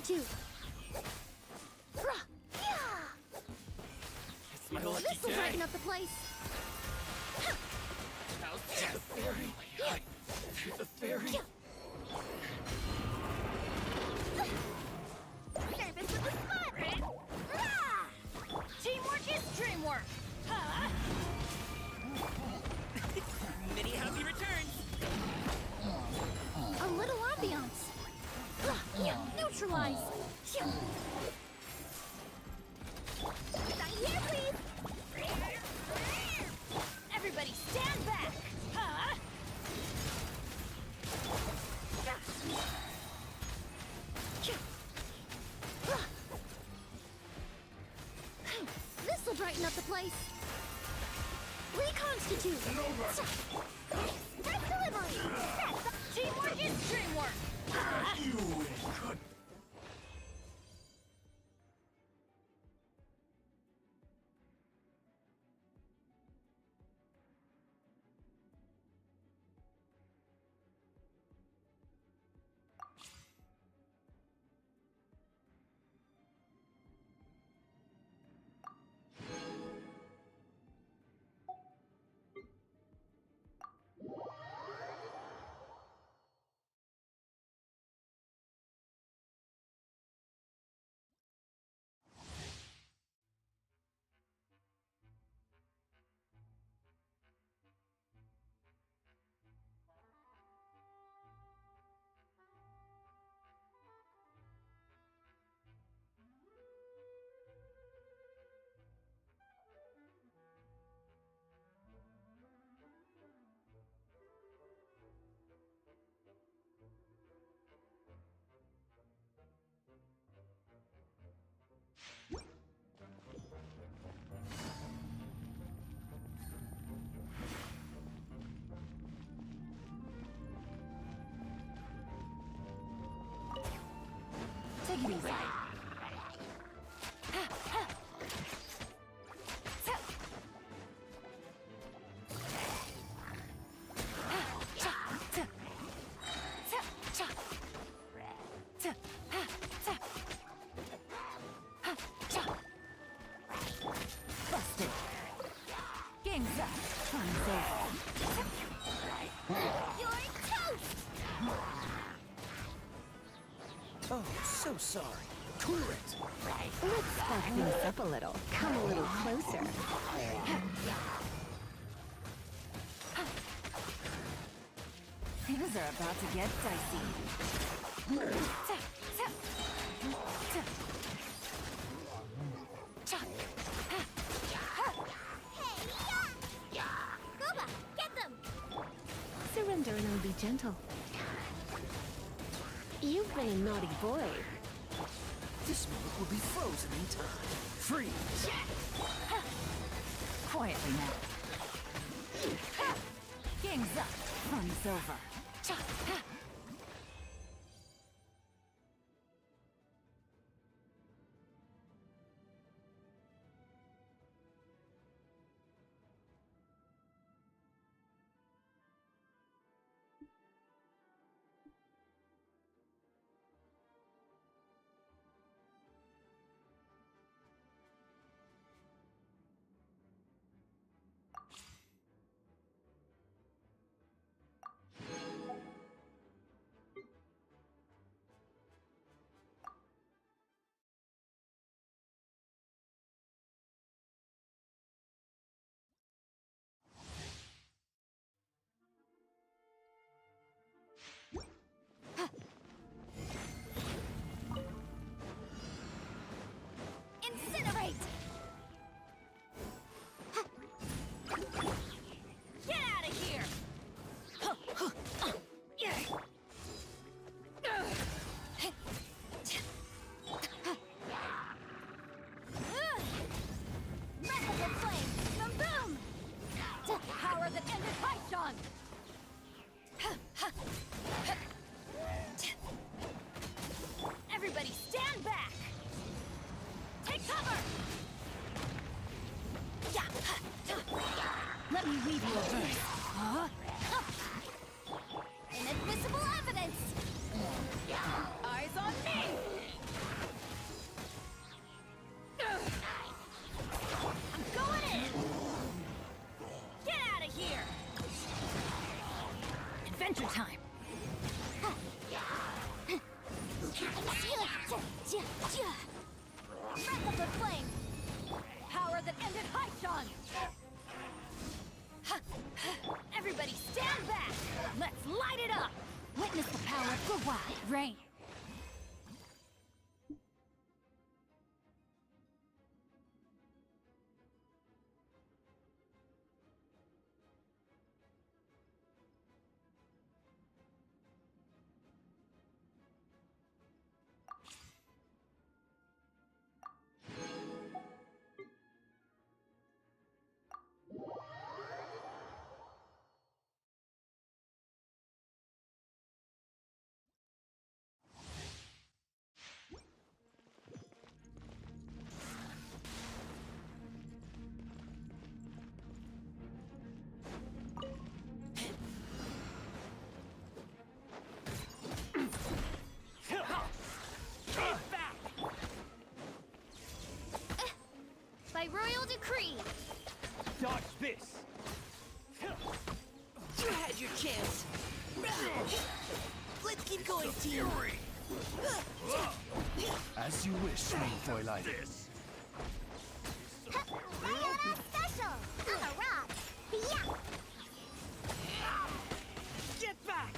reconstitute. It's my lucky This'll day. brighten up the place. How's the fairy? The fairy. Service with a smile. Teamwork is dreamwork. Many happy returns. A little ambiance. Neutralize. Sign here, please. Everybody stand back. This'll brighten up the place. Reconstitute. That's delivery. Teamwork is dreamwork. You win. Good. Take it easy. Busted. Game's up. Time's over. You're toast! Oh, so sorry. Clear it. Let's spice things up a little. Come a little closer. Things are about to get dicey. Goba, get them! Surrender and I'll be gentle. You've been a naughty boy. This moment will be frozen in time. Freeze! Quietly now. Game's up. Fun's over. Incinerate! Get out of here! Radical flame! Boom boom! Power that ended Python! Everybody stand back! Take cover! Let me weave you a verse. Inadmissible evidence! Eyes on me! adventure time! Breath of the flame! Power that ended Haishan! Everybody stand back! Let's light it up! Witness the power of Gawai Rain! By royal decree! Dodge this! You had your chance. Let's keep going, team. As you wish, Fräulein. Sayonara special! I'm a rock! Yeah! Get back!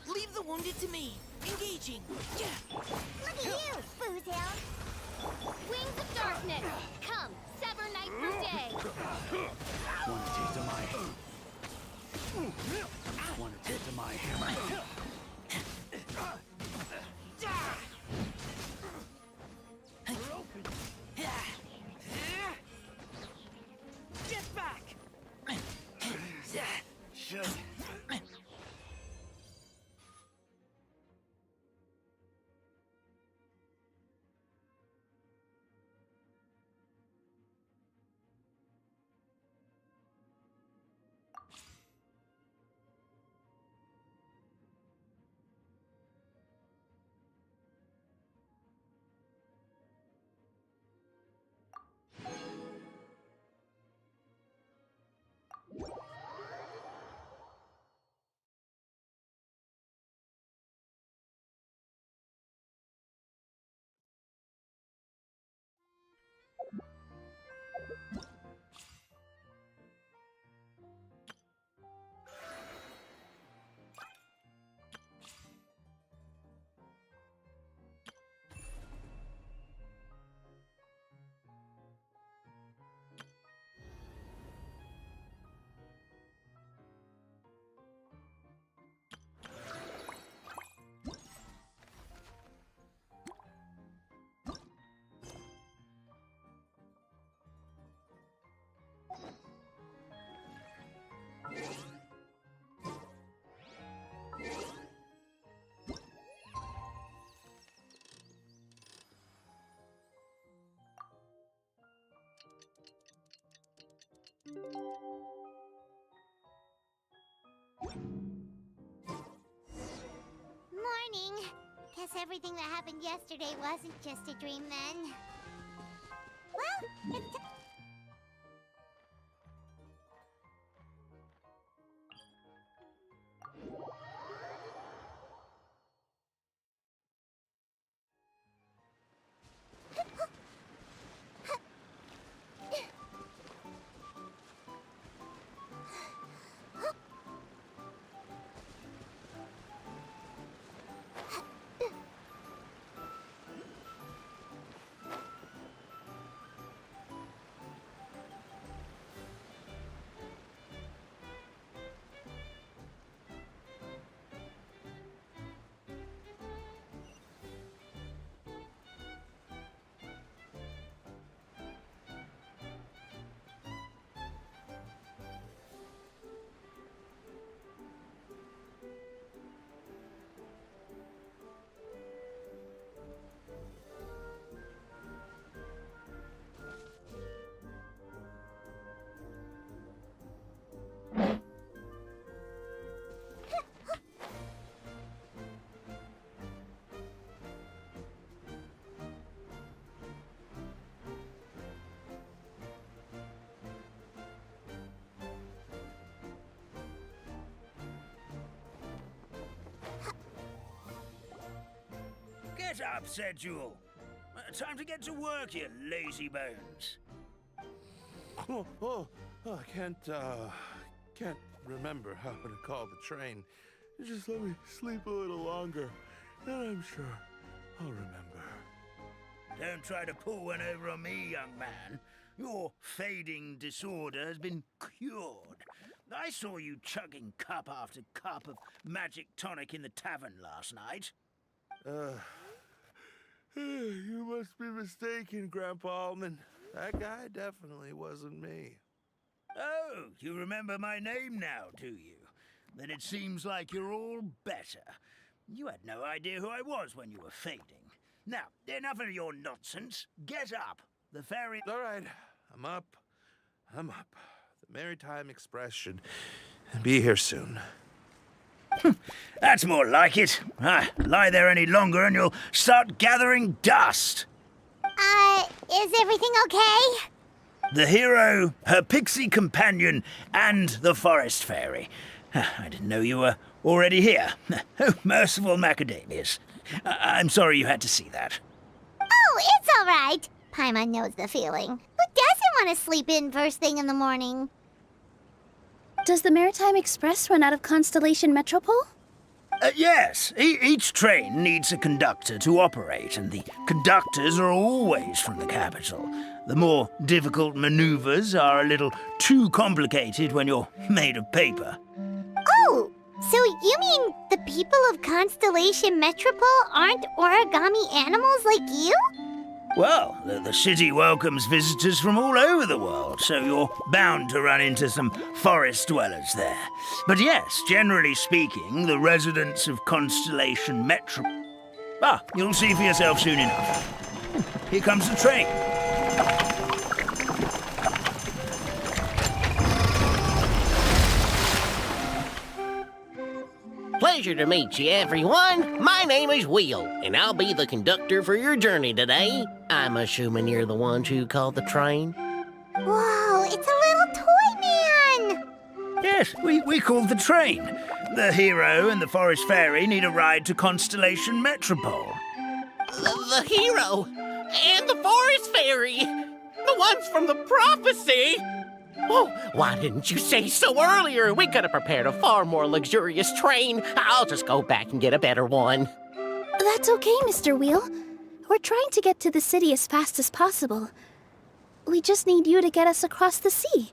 Leave the wounded to me. Engaging. Yeah. Look at you, Foozhound! Wings of darkness! Come, sever night for day! Want a taste of my... Want a taste of my hammer? Get back! Morning. Guess everything that happened yesterday wasn't just a dream then. Well, it's Get up, said Jewel. Time to get to work, you lazy bones. I can't remember how to call the train. Just let me sleep a little longer, and I'm sure I'll remember. Don't try to pull one over on me, young man. Your fading disorder has been cured. I saw you chugging cup after cup of magic tonic in the tavern last night. You must be mistaken, Grandpa Almond. That guy definitely wasn't me. Oh, you remember my name now, do you? Then it seems like you're all better. You had no idea who I was when you were fading. Now, enough of your nonsense. Get up. The fairy... All right, I'm up. The Maritime Express should be here soon. That's more like it. Lie there any longer and you'll start gathering dust. Is everything okay? The hero, her pixie companion, and the forest fairy. I didn't know you were already here. Oh, merciful macadamias. I'm sorry you had to see that. Oh, it's all right. Paimon knows the feeling. Who doesn't want to sleep in first thing in the morning? Does the Maritime Express run out of Constellation Metropole? Yes. Each train needs a conductor to operate, and the conductors are always from the capital. The more difficult maneuvers are a little too complicated when you're made of paper. Oh, so you mean the people of Constellation Metropole aren't origami animals like you? Well, the city welcomes visitors from all over the world, so you're bound to run into some forest dwellers there. But yes, generally speaking, the residents of Constellation Metro... you'll see for yourself soon enough. Here comes the train. Pleasure to meet you, everyone. My name is Will, and I'll be the conductor for your journey today. I'm assuming you're the ones who called the train? Whoa, it's a little toy man! Yes, we called the train. The hero and the forest fairy need a ride to Constellation Metropole. The hero and the forest fairy, the ones from the prophecy. Oh, why didn't you say so earlier? We could have prepared a far more luxurious train. I'll just go back and get a better one. That's okay, Mr. Wheel. We're trying to get to the city as fast as possible. We just need you to get us across the sea.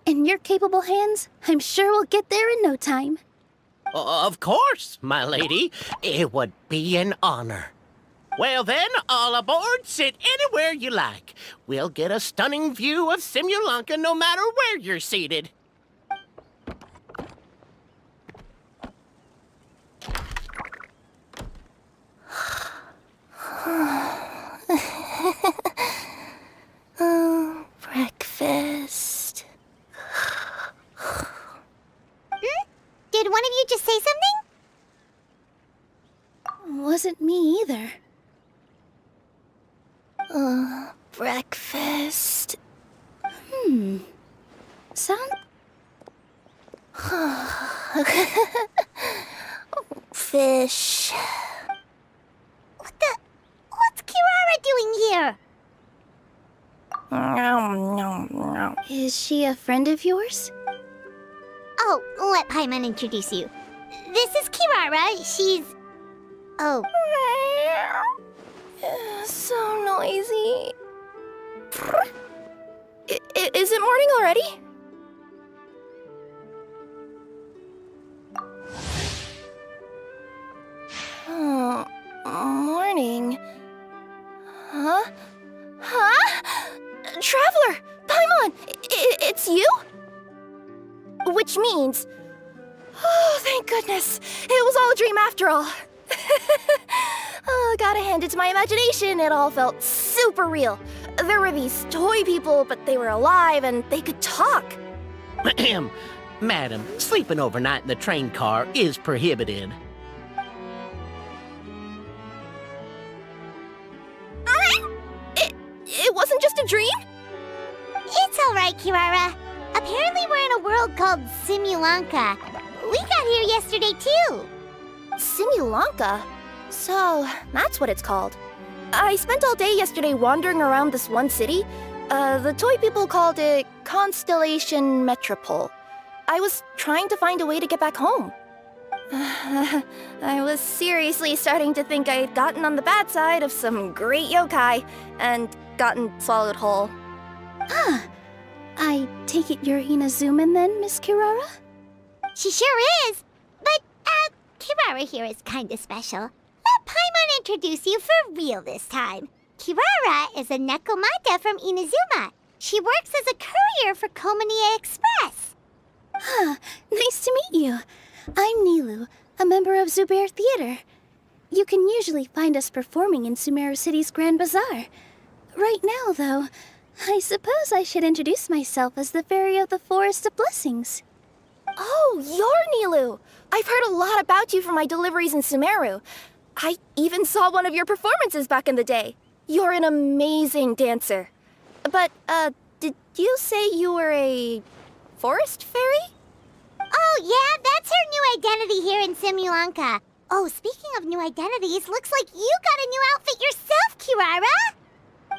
In your capable hands, I'm sure we'll get there in no time. Of course, my lady. It would be an honor. Well then, all aboard, sit anywhere you like. We'll get a stunning view of Simulanka no matter where you're seated. Breakfast. Did one of you just say something? Wasn't me either. Breakfast. Sound... Fish. What's Kirara doing here? Is she a friend of yours? Oh, let Paimon introduce you. This is Kirara. She's... Oh. So noisy. Is it morning already? Oh, morning. Huh? Traveler! Paimon! It's you? Which means... Oh, thank goodness. It was all a dream after all. Gotta hand it to my imagination, it all felt super real. There were these toy people, but they were alive and they could talk. Madam, sleeping overnight in the train car is prohibited. It wasn't just a dream? It's all right, Kirara. Apparently we're in a world called Simulanka. We got here yesterday, too. Simulanka? So, that's what it's called. I spent all day yesterday wandering around this one city. The toy people called it Constellation Metropole. I was trying to find a way to get back home. I was seriously starting to think I had gotten on the bad side of some great yokai and gotten swallowed whole. Ah, I take it you're Inazuman then, Miss Kirara? She sure is. But, Kirara here is kinda special. Let Paimon introduce you for real this time. Kirara is a Nekomata from Inazuma. She works as a courier for Komanie Express. Ah, nice to meet you. I'm Nilu, a member of Zubair Theater. You can usually find us performing in Sumeru City's Grand Bazaar. Right now, though, I suppose I should introduce myself as the Fairy of the Forest of Blessings. Oh, you're Nilu! I've heard a lot about you from my deliveries in Sumeru. I even saw one of your performances back in the day. You're an amazing dancer. But, did you say you were a forest fairy? Oh, yeah, that's her new identity here in Simulanka. Oh, speaking of new identities, looks like you got a new outfit yourself, Kirara!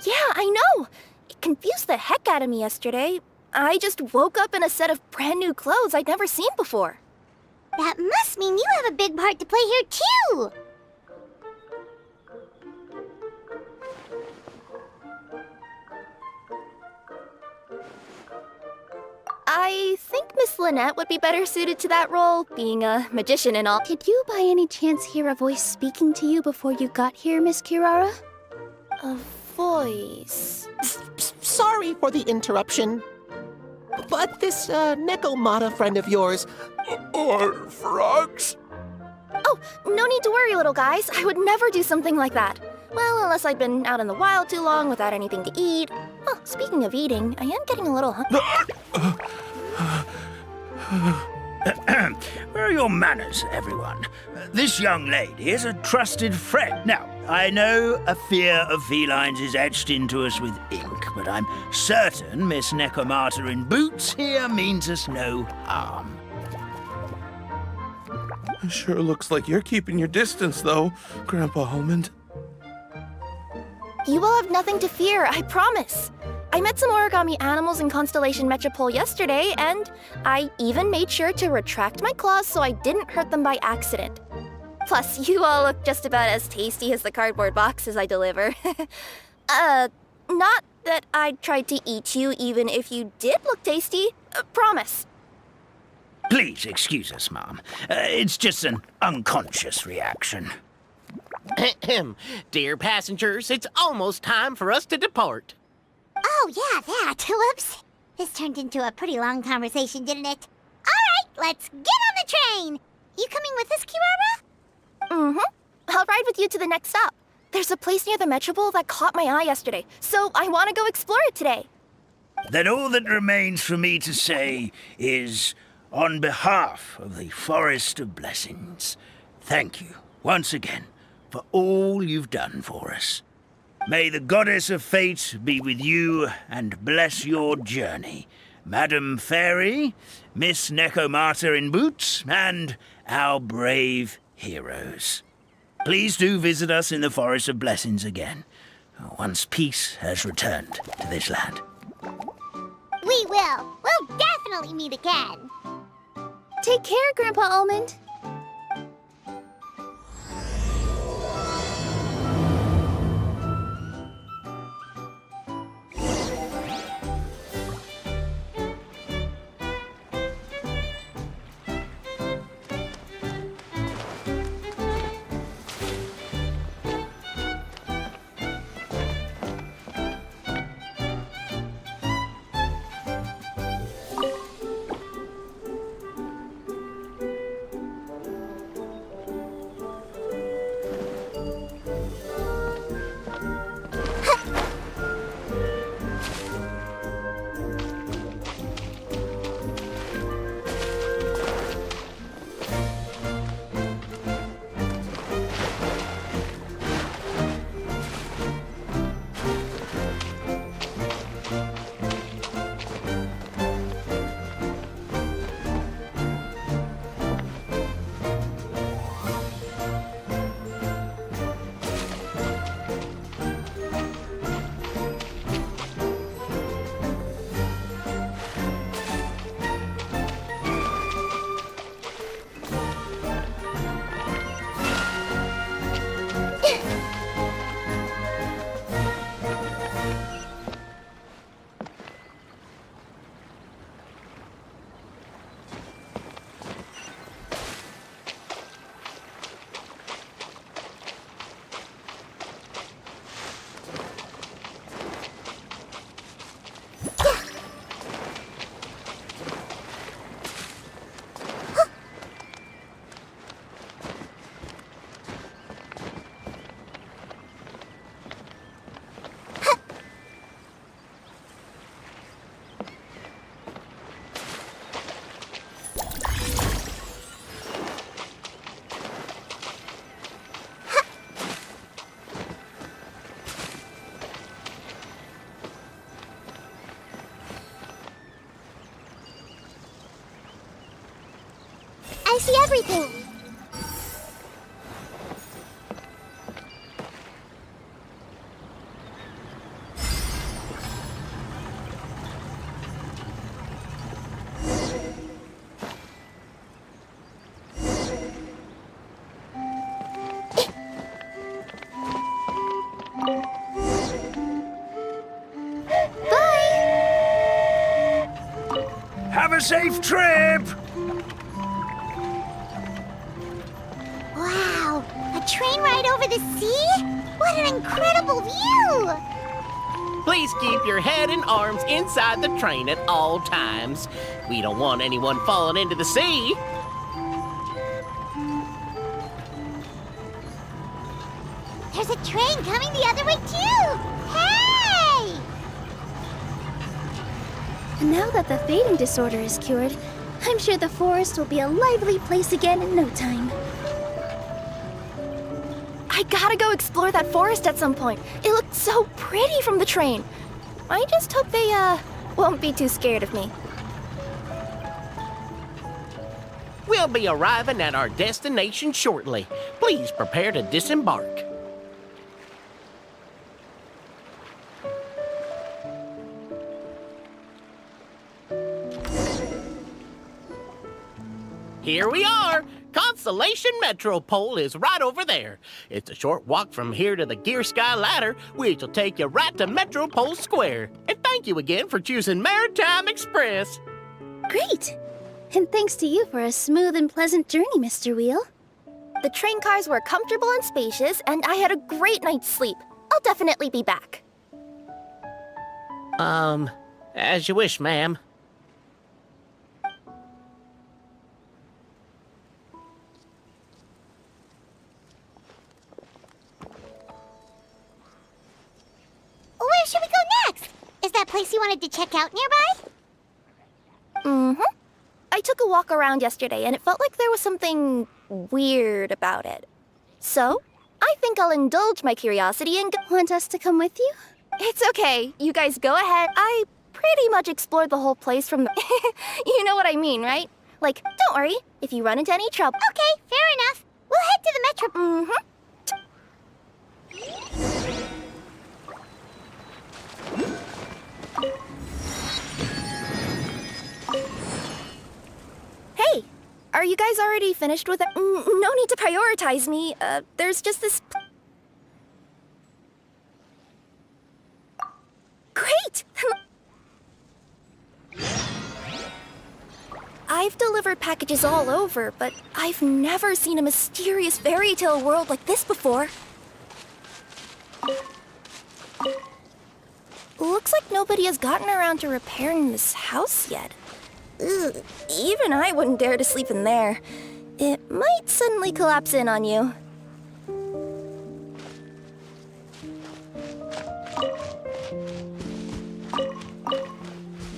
Yeah, I know! It confused the heck out of me yesterday. I just woke up in a set of brand new clothes I'd never seen before. That must mean you have a big part to play here, too! I think Miss Lynette would be better suited to that role, being a magician and all. Did you by any chance hear a voice speaking to you before you got here, Miss Kirara? A voice... Sorry for the interruption. But this, Nekomata friend of yours... Or frogs? Oh, no need to worry, little guys. I would never do something like that. Well, unless I'd been out in the wild too long without anything to eat. Oh, speaking of eating, I am getting a little hungry. Where are your manners, everyone? This young lady is a trusted friend. Now, I know a fear of felines is etched into us with ink, but I'm certain Miss Nekomata in boots here means us no harm. It sure looks like you're keeping your distance, though, Grandpa Almond. You will have nothing to fear, I promise. I met some origami animals in Constellation Metropole yesterday, and I even made sure to retract my claws so I didn't hurt them by accident. Plus, you all look just about as tasty as the cardboard boxes I deliver. Not that I'd try to eat you even if you did look tasty. Promise. Please excuse us, Mom. It's just an unconscious reaction. Dear passengers, it's almost time for us to depart. Oh, yeah, that. Whoops. This turned into a pretty long conversation, didn't it? All right, let's get on the train. You coming with us, Kirara? Mm-hmm. I'll ride with you to the next stop. There's a place near the Metropole that caught my eye yesterday, so I want to go explore it today. Then all that remains for me to say is, on behalf of the Forest of Blessings, thank you once again for all you've done for us. May the goddess of fate be with you and bless your journey, Madam Fairy, Miss Nekomata in boots, and our brave heroes. Please do visit us in the Forest of Blessings again, once peace has returned to this land. We will. We'll definitely meet again. Take care, Grandpa Almond. I see everything. Have a safe trip! Wow, a train ride over the sea? What an incredible view! Please keep your head and arms inside the train at all times. We don't want anyone falling into the sea. There's a train coming the other way too! Hey! Now that the fading disorder is cured, I'm sure the forest will be a lively place again in no time. I gotta go explore that forest at some point. It looked so pretty from the train. I just hope they, won't be too scared of me. We'll be arriving at our destination shortly. Please prepare to disembark. Here we are! Constellation Metropole is right over there. It's a short walk from here to the Gear Sky Ladder, which will take you right to Metropole Square. And thank you again for choosing Maritime Express. Great! And thanks to you for a smooth and pleasant journey, Mr. Wheel. The train cars were comfortable and spacious, and I had a great night's sleep. I'll definitely be back. As you wish, ma'am. Where should we go next? Is that place you wanted to check out nearby? Mm-hmm. I took a walk around yesterday, and it felt like there was something weird about it. So, I think I'll indulge my curiosity and want us to come with you? It's okay. You guys go ahead. I pretty much explored the whole place from the... You know what I mean, right? Like, don't worry. If you run into any trouble... Okay, fair enough. We'll head to the metro... Mm-hmm. Hey, are you guys already finished with it? No need to prioritize me. There's just this... Great! I've delivered packages all over, but I've never seen a mysterious fairy tale world like this before. Looks like nobody has gotten around to repairing this house yet. Ugh, even I wouldn't dare to sleep in there. It might suddenly collapse in on you.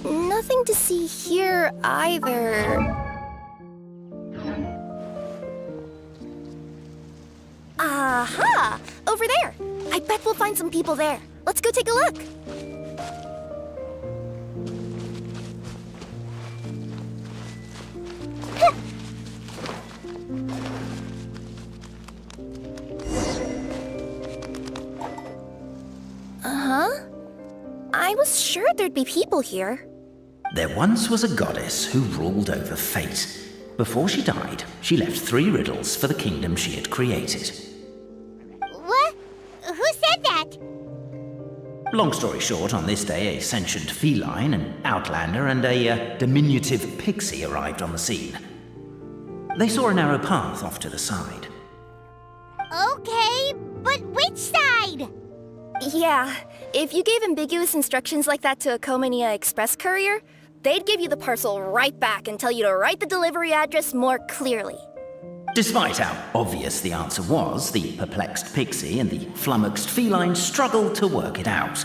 Nothing to see here either. Aha! Over there! I bet we'll find some people there. Let's go take a look. Uh-huh. I was sure there'd be people here. There once was a goddess who ruled over fate. Before she died, she left 3 riddles for the kingdom she had created. What? Who said that? Long story short, on this day, a sentient feline, an outlander, and a diminutive pixie arrived on the scene. They saw a narrow path off to the side. Okay, but which side? Yeah, if you gave ambiguous instructions like that to a Comania Express courier, they'd give you the parcel right back and tell you to write the delivery address more clearly. Despite how obvious the answer was, the perplexed pixie and the flummoxed feline struggled to work it out.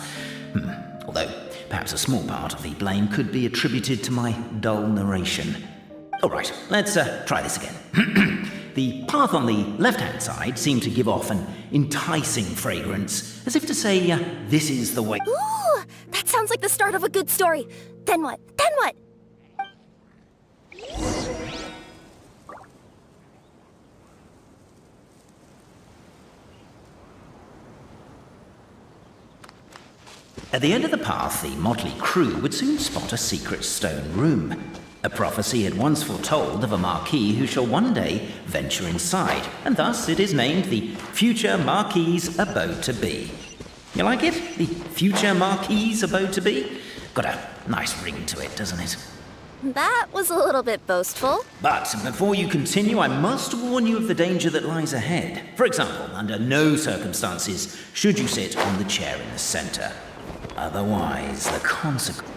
Although, perhaps a small part of the blame could be attributed to my dull narration. All right, let's try this again. The path on the left-hand side seemed to give off an enticing fragrance, as if to say, this is the way... Ooh, that sounds like the start of a good story. Then what? Then what? At the end of the path, the motley crew would soon spot a secret stone room. A prophecy had once foretold of a Marquis who shall one day venture inside, and thus it is named the future Marquis's abode to be. You like it? The future Marquis's abode to be? Got a nice ring to it, doesn't it? That was a little bit boastful. But before you continue, I must warn you of the danger that lies ahead. For example, under no circumstances should you sit on the chair in the center. Otherwise, the consequence...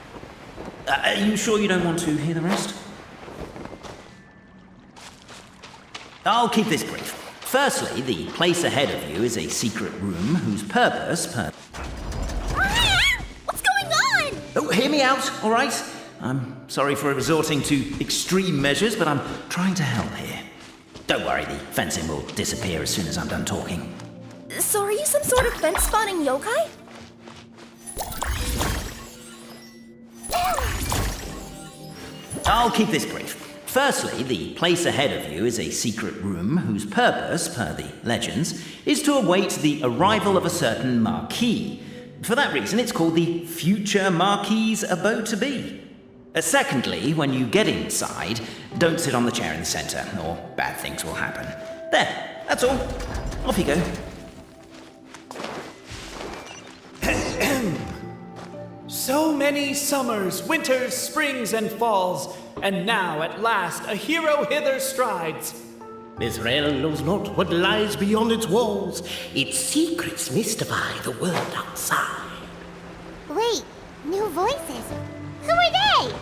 Are you sure you don't want to hear the rest? I'll keep this brief. Firstly, the place ahead of you is a secret room whose purpose... What's going on? Oh, hear me out, all right? I'm sorry for resorting to extreme measures, but I'm trying to help here. Don't worry, the fencing will disappear as soon as I'm done talking. So are you some sort of fence-spotting yokai? I'll keep this brief. Firstly, the place ahead of you is a secret room whose purpose, per the legends, is to await the arrival of a certain Marquis. For that reason, it's called the future Marquis's abode to be. Secondly, when you get inside, don't sit on the chair in the center, or bad things will happen. There, that's all. Off you go. So many summers, winters, springs, and falls, and now at last a hero hither strides. Israel knows not what lies beyond its walls. Its secrets mystify the world outside. Wait, new voices. Who are they?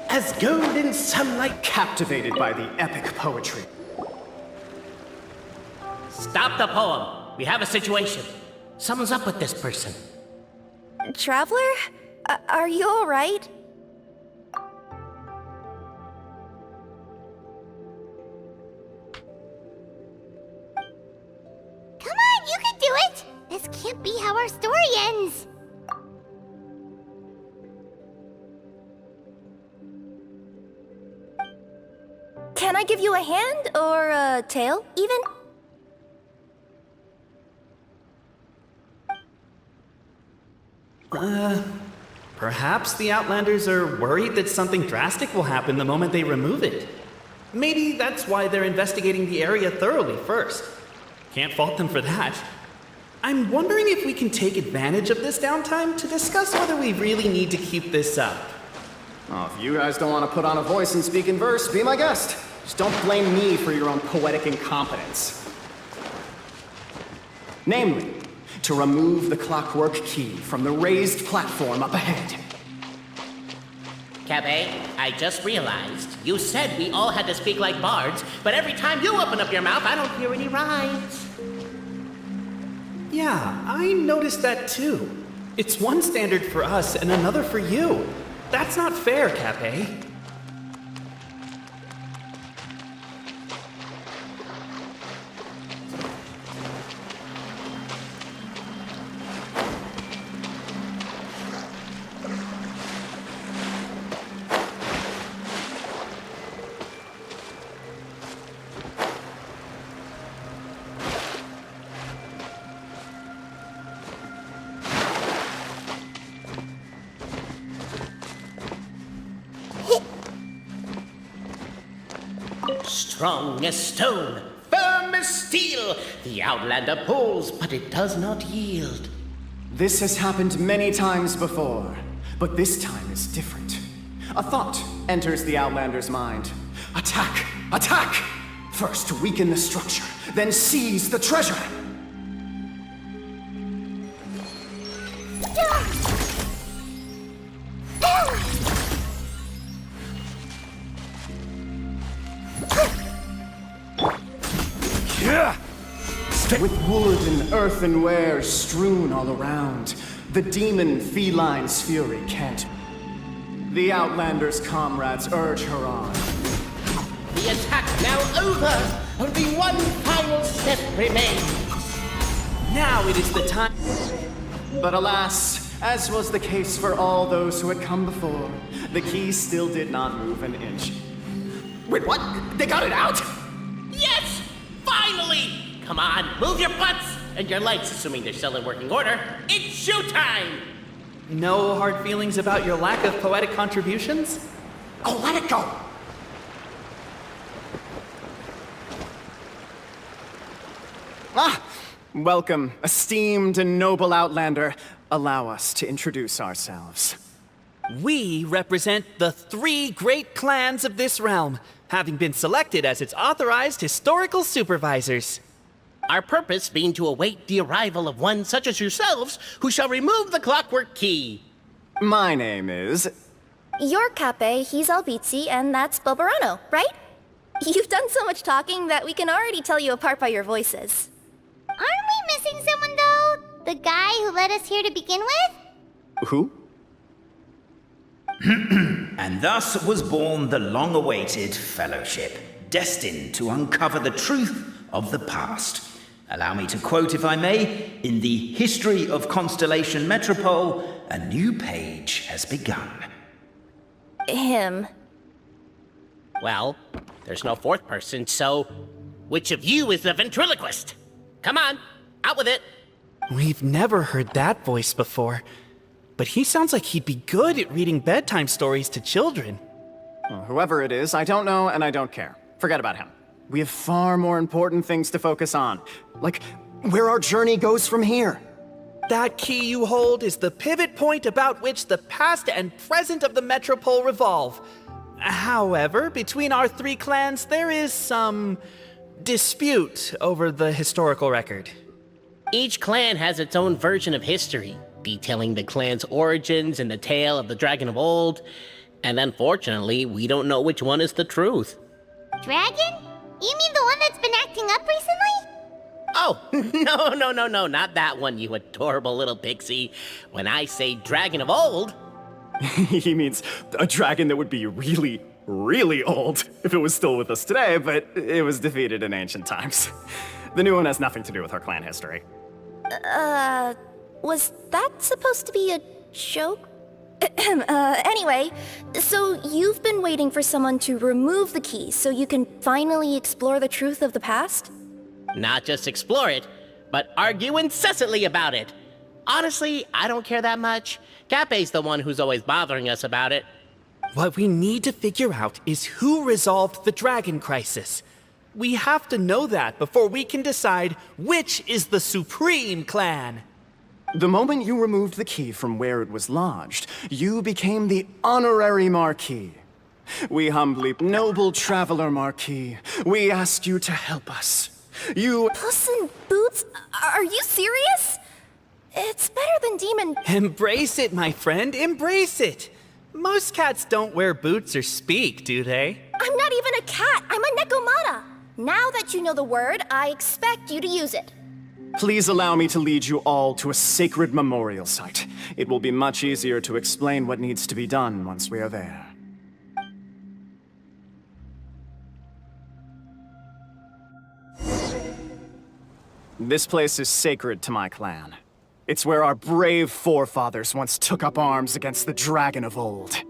As golden sunlight captivated by the epic poetry. Stop the poem. We have a situation. Something's up with this person. Traveler? Are you alright? Come on, you can do it! This can't be how our story ends. Can I give you a hand, or a tail, even? Perhaps the Outlanders are worried that something drastic will happen the moment they remove it. Maybe that's why they're investigating the area thoroughly first. Can't fault them for that. I'm wondering if we can take advantage of this downtime to discuss whether we really need to keep this up. Oh, if you guys don't want to put on a voice and speak in verse, be my guest. Just don't blame me for your own poetic incompetence. Namely, to remove the clockwork key from the raised platform up ahead. Cabe, I just realized you said we all had to speak like bards, but every time you open up your mouth, I don't hear any rhymes. Yeah, I noticed that too. It's one standard for us and another for you. That's not fair, Cape. Strong as stone, firm as steel, the Outlander pulls, but it does not yield. This has happened many times before, but this time is different. A thought enters the Outlander's mind. Attack! Attack! First weaken the structure, then seize the treasure! With wood and earthenware strewn all around, the demon feline's fury can't. The Outlander's comrades urge her on. The attack now over! Only one final step remains. Now it is the time. But alas, as was the case for all those who had come before, the key still did not move an inch. Wait, what? They got it out? Yes! Finally! Come on, move your butts and your legs, assuming they're still in working order. It's showtime! No hard feelings about your lack of poetic contributions? Oh, let it go! Ah! Welcome, esteemed and noble Outlander. Allow us to introduce ourselves. We represent the 3 great clans of this realm, having been selected as its authorized historical supervisors. Our purpose being to await the arrival of one such as yourselves who shall remove the clockwork key. My name is... You're Cape, he's Albizzi, and that's Bobarano, right? You've done so much talking that we can already tell you apart by your voices. Aren't we missing someone, though? The guy who led us here to begin with? Who? And thus was born the long-awaited fellowship, destined to uncover the truth of the past. Allow me to quote, if I may, in the history of Constellation Metropole, a new page has begun. Him. Well, there's no fourth person, so which of you is the ventriloquist? Come on, out with it. We've never heard that voice before, but he sounds like he'd be good at reading bedtime stories to children. Well, whoever it is, I don't know and I don't care. Forget about him. We have far more important things to focus on, like where our journey goes from here. That key you hold is the pivot point about which the past and present of the Metropole revolve. However, between our 3 clans, there is some dispute over the historical record. Each clan has its own version of history, detailing the clan's origins and the tale of the dragon of old, and unfortunately, we don't know which one is the truth. Dragon? You mean the one that's been acting up recently? Oh, no, not that one, you adorable little pixie. When I say dragon of old... He means a dragon that would be really, really old if it was still with us today, but it was defeated in ancient times. The new one has nothing to do with our clan history. Was that supposed to be a joke? Anyway, so you've been waiting for someone to remove the key so you can finally explore the truth of the past? Not just explore it, but argue incessantly about it. Honestly, I don't care that much. Cape's the one who's always bothering us about it. What we need to figure out is who resolved the dragon crisis. We have to know that before we can decide which is the supreme clan. The moment you removed the key from where it was lodged, you became the honorary Marquis. We humbly, noble traveler Marquis, we ask you to help us. You... Puss in Boots? Are you serious? It's better than demon... Embrace it, my friend, embrace it. Most cats don't wear boots or speak, do they? I'm not even a cat, I'm a Nekomata. Now that you know the word, I expect you to use it. Please allow me to lead you all to a sacred memorial site. It will be much easier to explain what needs to be done once we are there. This place is sacred to my clan. It's where our brave forefathers once took up arms against the dragon of old.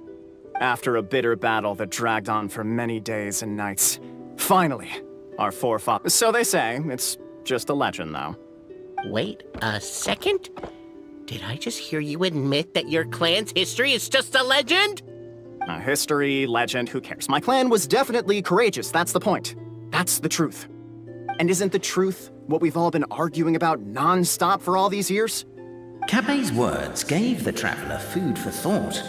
After a bitter battle that dragged on for many days and nights, finally, our forefathers... So they say, it's just a legend, though. Wait a second? Did I just hear you admit that your clan's history is just a legend? History, legend, who cares? My clan was definitely courageous, that's the point. That's the truth. And isn't the truth what we've all been arguing about non-stop for all these years? Cape's words gave the traveler food for thought.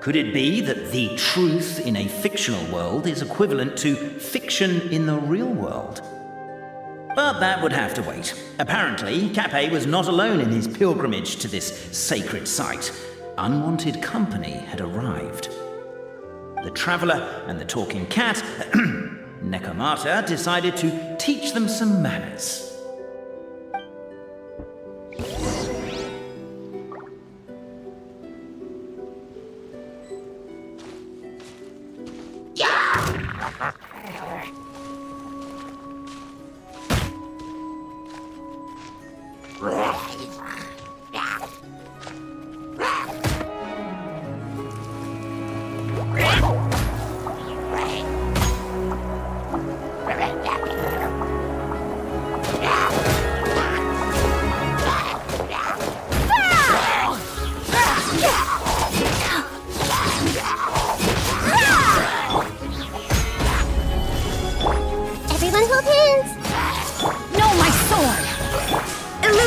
Could it be that the truth in a fictional world is equivalent to fiction in the real world? But that would have to wait. Apparently, Cape was not alone in his pilgrimage to this sacred site. Unwanted company had arrived. The traveler and the talking cat, Nekomata, decided to teach them some manners.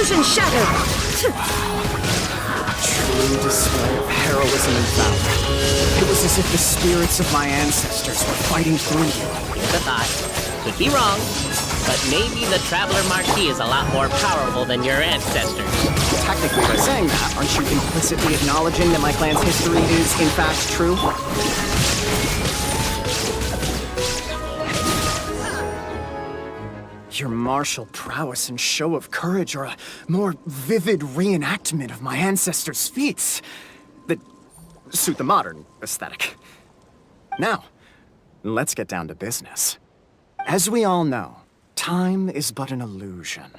Explosion shattered! True display of heroism and valor. It was as if the spirits of my ancestors were fighting through you. The thought. Could be wrong, but maybe the Traveler Marquis is a lot more powerful than your ancestors. Technically, by saying that, aren't you implicitly acknowledging that my clan's history is, in fact, true? Your martial prowess and show of courage are a more vivid reenactment of my ancestors' feats that suit the modern aesthetic. Now, let's get down to business. As we all know, time is but an illusion.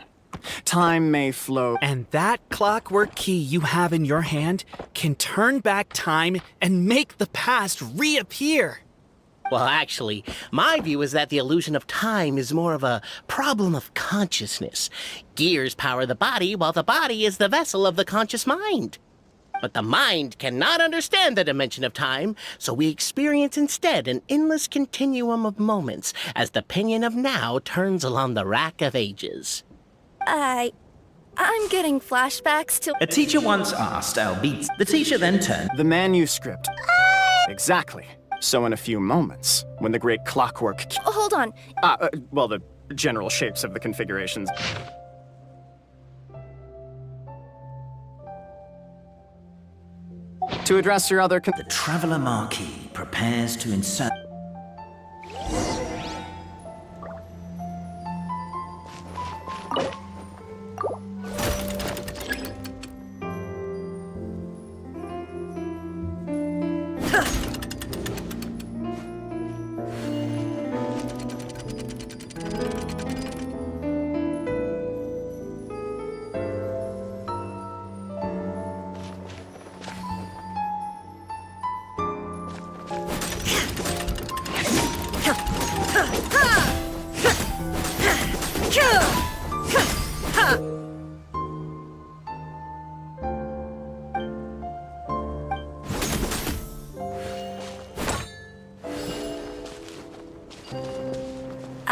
Time may flow. And that clockwork key you have in your hand can turn back time and make the past reappear. Well, actually, my view is that the illusion of time is more of a problem of consciousness. Gears power the body, while the body is the vessel of the conscious mind. But the mind cannot understand the dimension of time, so we experience instead an endless continuum of moments as the pinion of now turns along the rack of ages. I'm getting flashbacks to... A teacher once asked Albeit. The teacher then turned. The manuscript. Exactly. So in a few moments, when the great clockwork... Hold on. Well, the general shapes of the configurations. To address your other... The Traveler Marquis prepares to insert...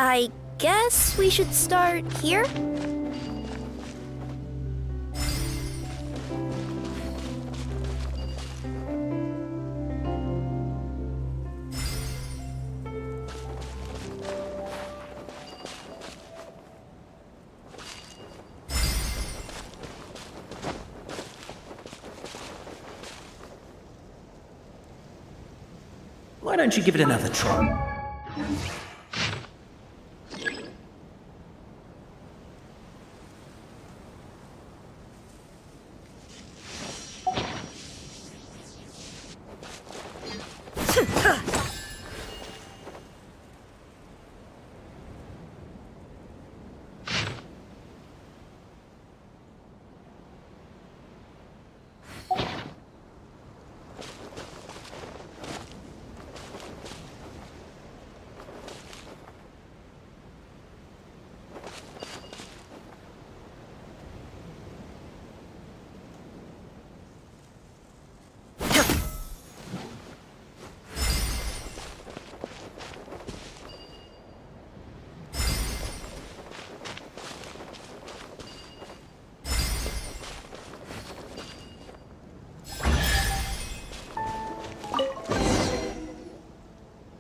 I guess we should start here? Why don't you give it another try?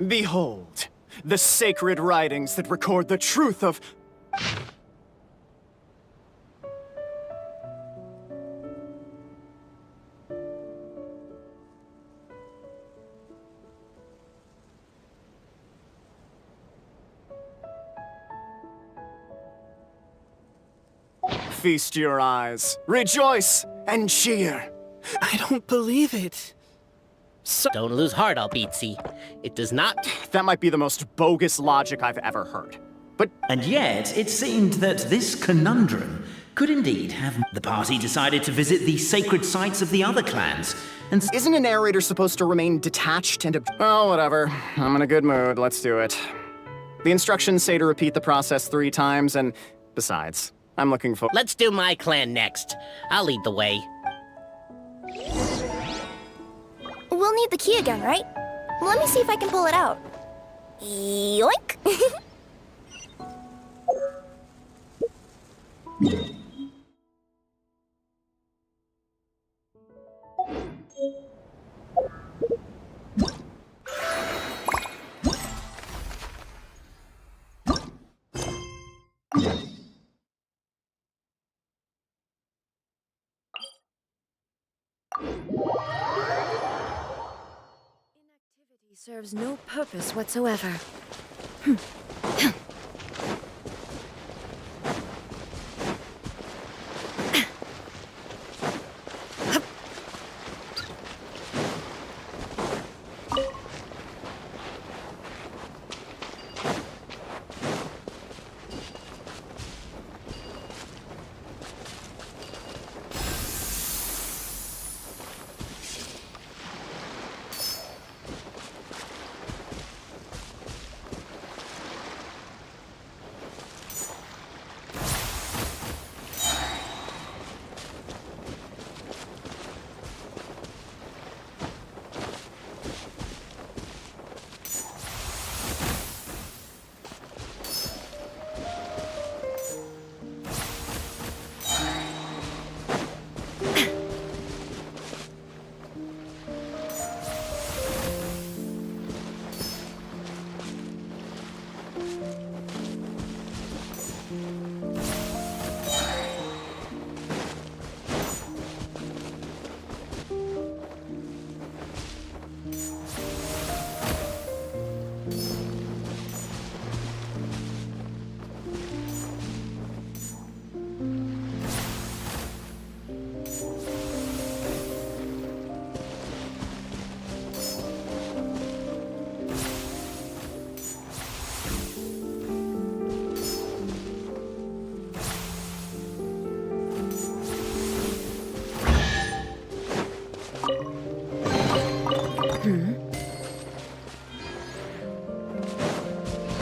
Behold, the sacred writings that record the truth of... Feast your eyes, rejoice, and cheer. I don't believe it. Don't lose heart, Albizzi. It does not... That might be the most bogus logic I've ever heard. But... And yet, it seemed that this conundrum could indeed have... The party decided to visit the sacred sites of the other clans, and... Isn't a narrator supposed to remain detached and... Oh, whatever. I'm in a good mood. Let's do it. The instructions say to repeat the process 3 times, and... Besides, I'm looking for... Let's do my clan next. I'll lead the way. We'll need the key again, right? Let me see if I can pull it out. Yoink! Inactivity serves no purpose whatsoever.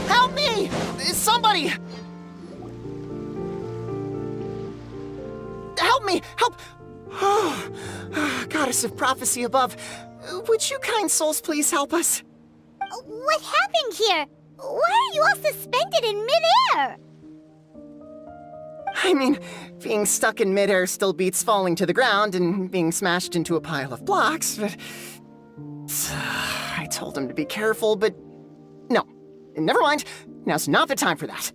Help me! Somebody! Help me! Help! Goddess of prophecy above, would you kind souls please help us? What happened here? Why are you all suspended in midair? I mean, being stuck in midair still beats falling to the ground and being smashed into a pile of blocks, but... I told him to be careful, but... No. Never mind. Now's not the time for that.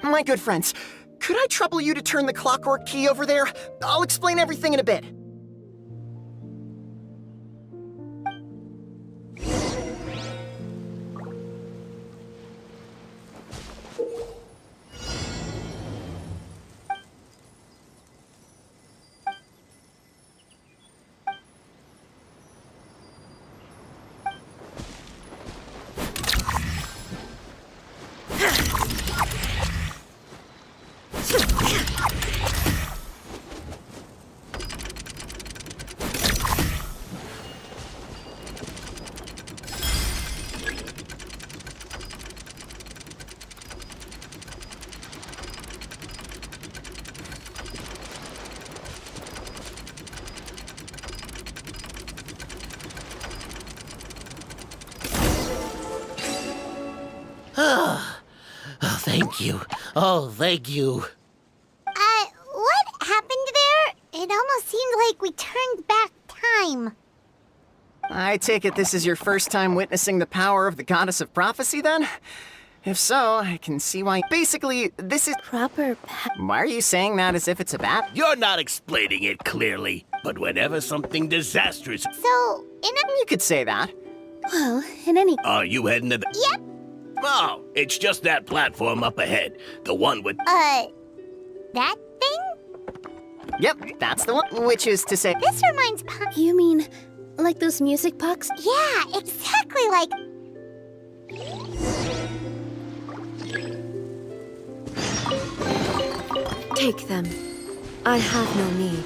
My good friends, could I trouble you to turn the clockwork key over there? I'll explain everything in a bit. Thank you. Oh, thank you. What happened there? It almost seemed like we turned back time. I take it this is your first time witnessing the power of the goddess of prophecy, then? If so, I can see why. Basically, this is... Why are you saying that as if it's a bat? You're not explaining it clearly, but whenever something disastrous... So, You could say that. Well, in any... Are you heading to the... Yep. Oh, it's just that platform up ahead. The one with... that thing? Yep, that's the one. Which is to say... This reminds You mean, like those music pucks? Yeah, exactly like... Take them. I have no need.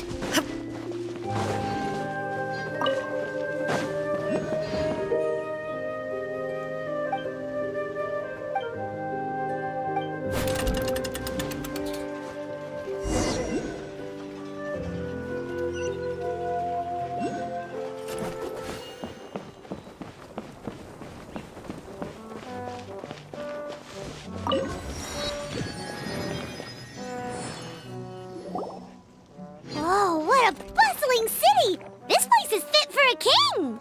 Whoa, what a bustling city! This place is fit for a king!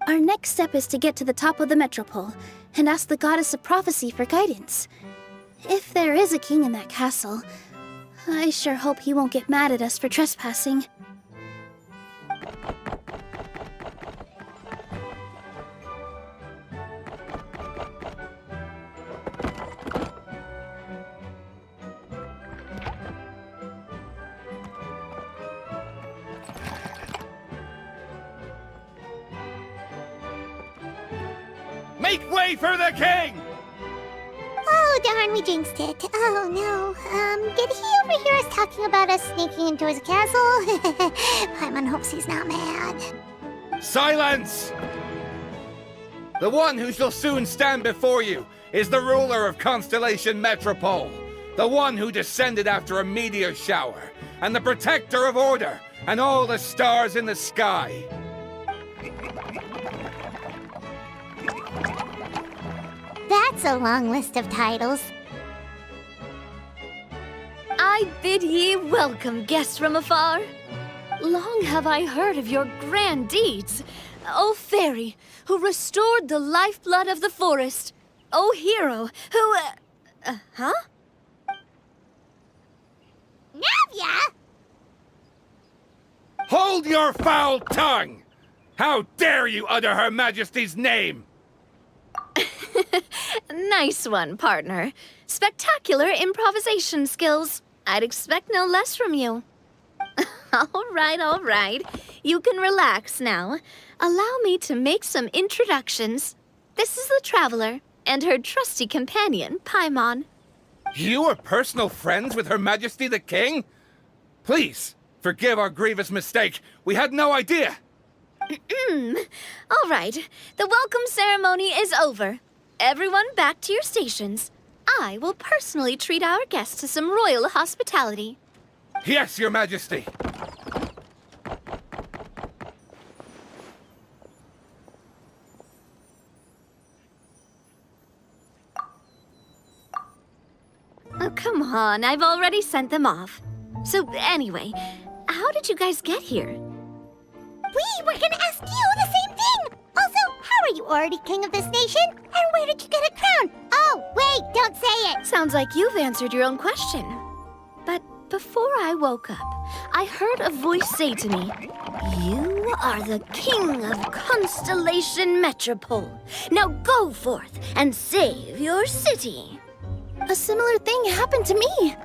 Our next step is to get to the top of the metropole and ask the goddess of prophecy for guidance. If there is a king in that castle, I sure hope he won't get mad at us for trespassing. Make way for the king! Oh, darn, we jinxed it. Oh, no. Did he overhear us talking about us sneaking into his castle? Paimon hopes he's not mad. Silence! The one who shall soon stand before you is the ruler of Constellation Metropole, the one who descended after a meteor shower, and the protector of order and all the stars in the sky. That's a long list of titles. I bid ye welcome, guests from afar. Long have I heard of your grand deeds, O fairy, who restored the lifeblood of the forest. O hero, who... huh? Navia! Hold your foul tongue! How dare you utter Her Majesty's name? Nice one, partner. Spectacular improvisation skills. I'd expect no less from you. All right. You can relax now. Allow me to make some introductions. This is the Traveler, and her trusty companion, Paimon. You are personal friends with Her Majesty the King? Please, forgive our grievous mistake. We had no idea. All right, the welcome ceremony is over. Everyone back to your stations. I will personally treat our guests to some royal hospitality. Yes, Your Majesty. Oh, come on, I've already sent them off. So anyway, how did you guys get here? We were gonna ask you the same thing! Also, how are you already king of this nation? And where did you get a crown? Oh, wait, don't say it! Sounds like you've answered your own question. But before I woke up, I heard a voice say to me, "You are the king of Constellation Metropole. Now go forth and save your city." A similar thing happened to me.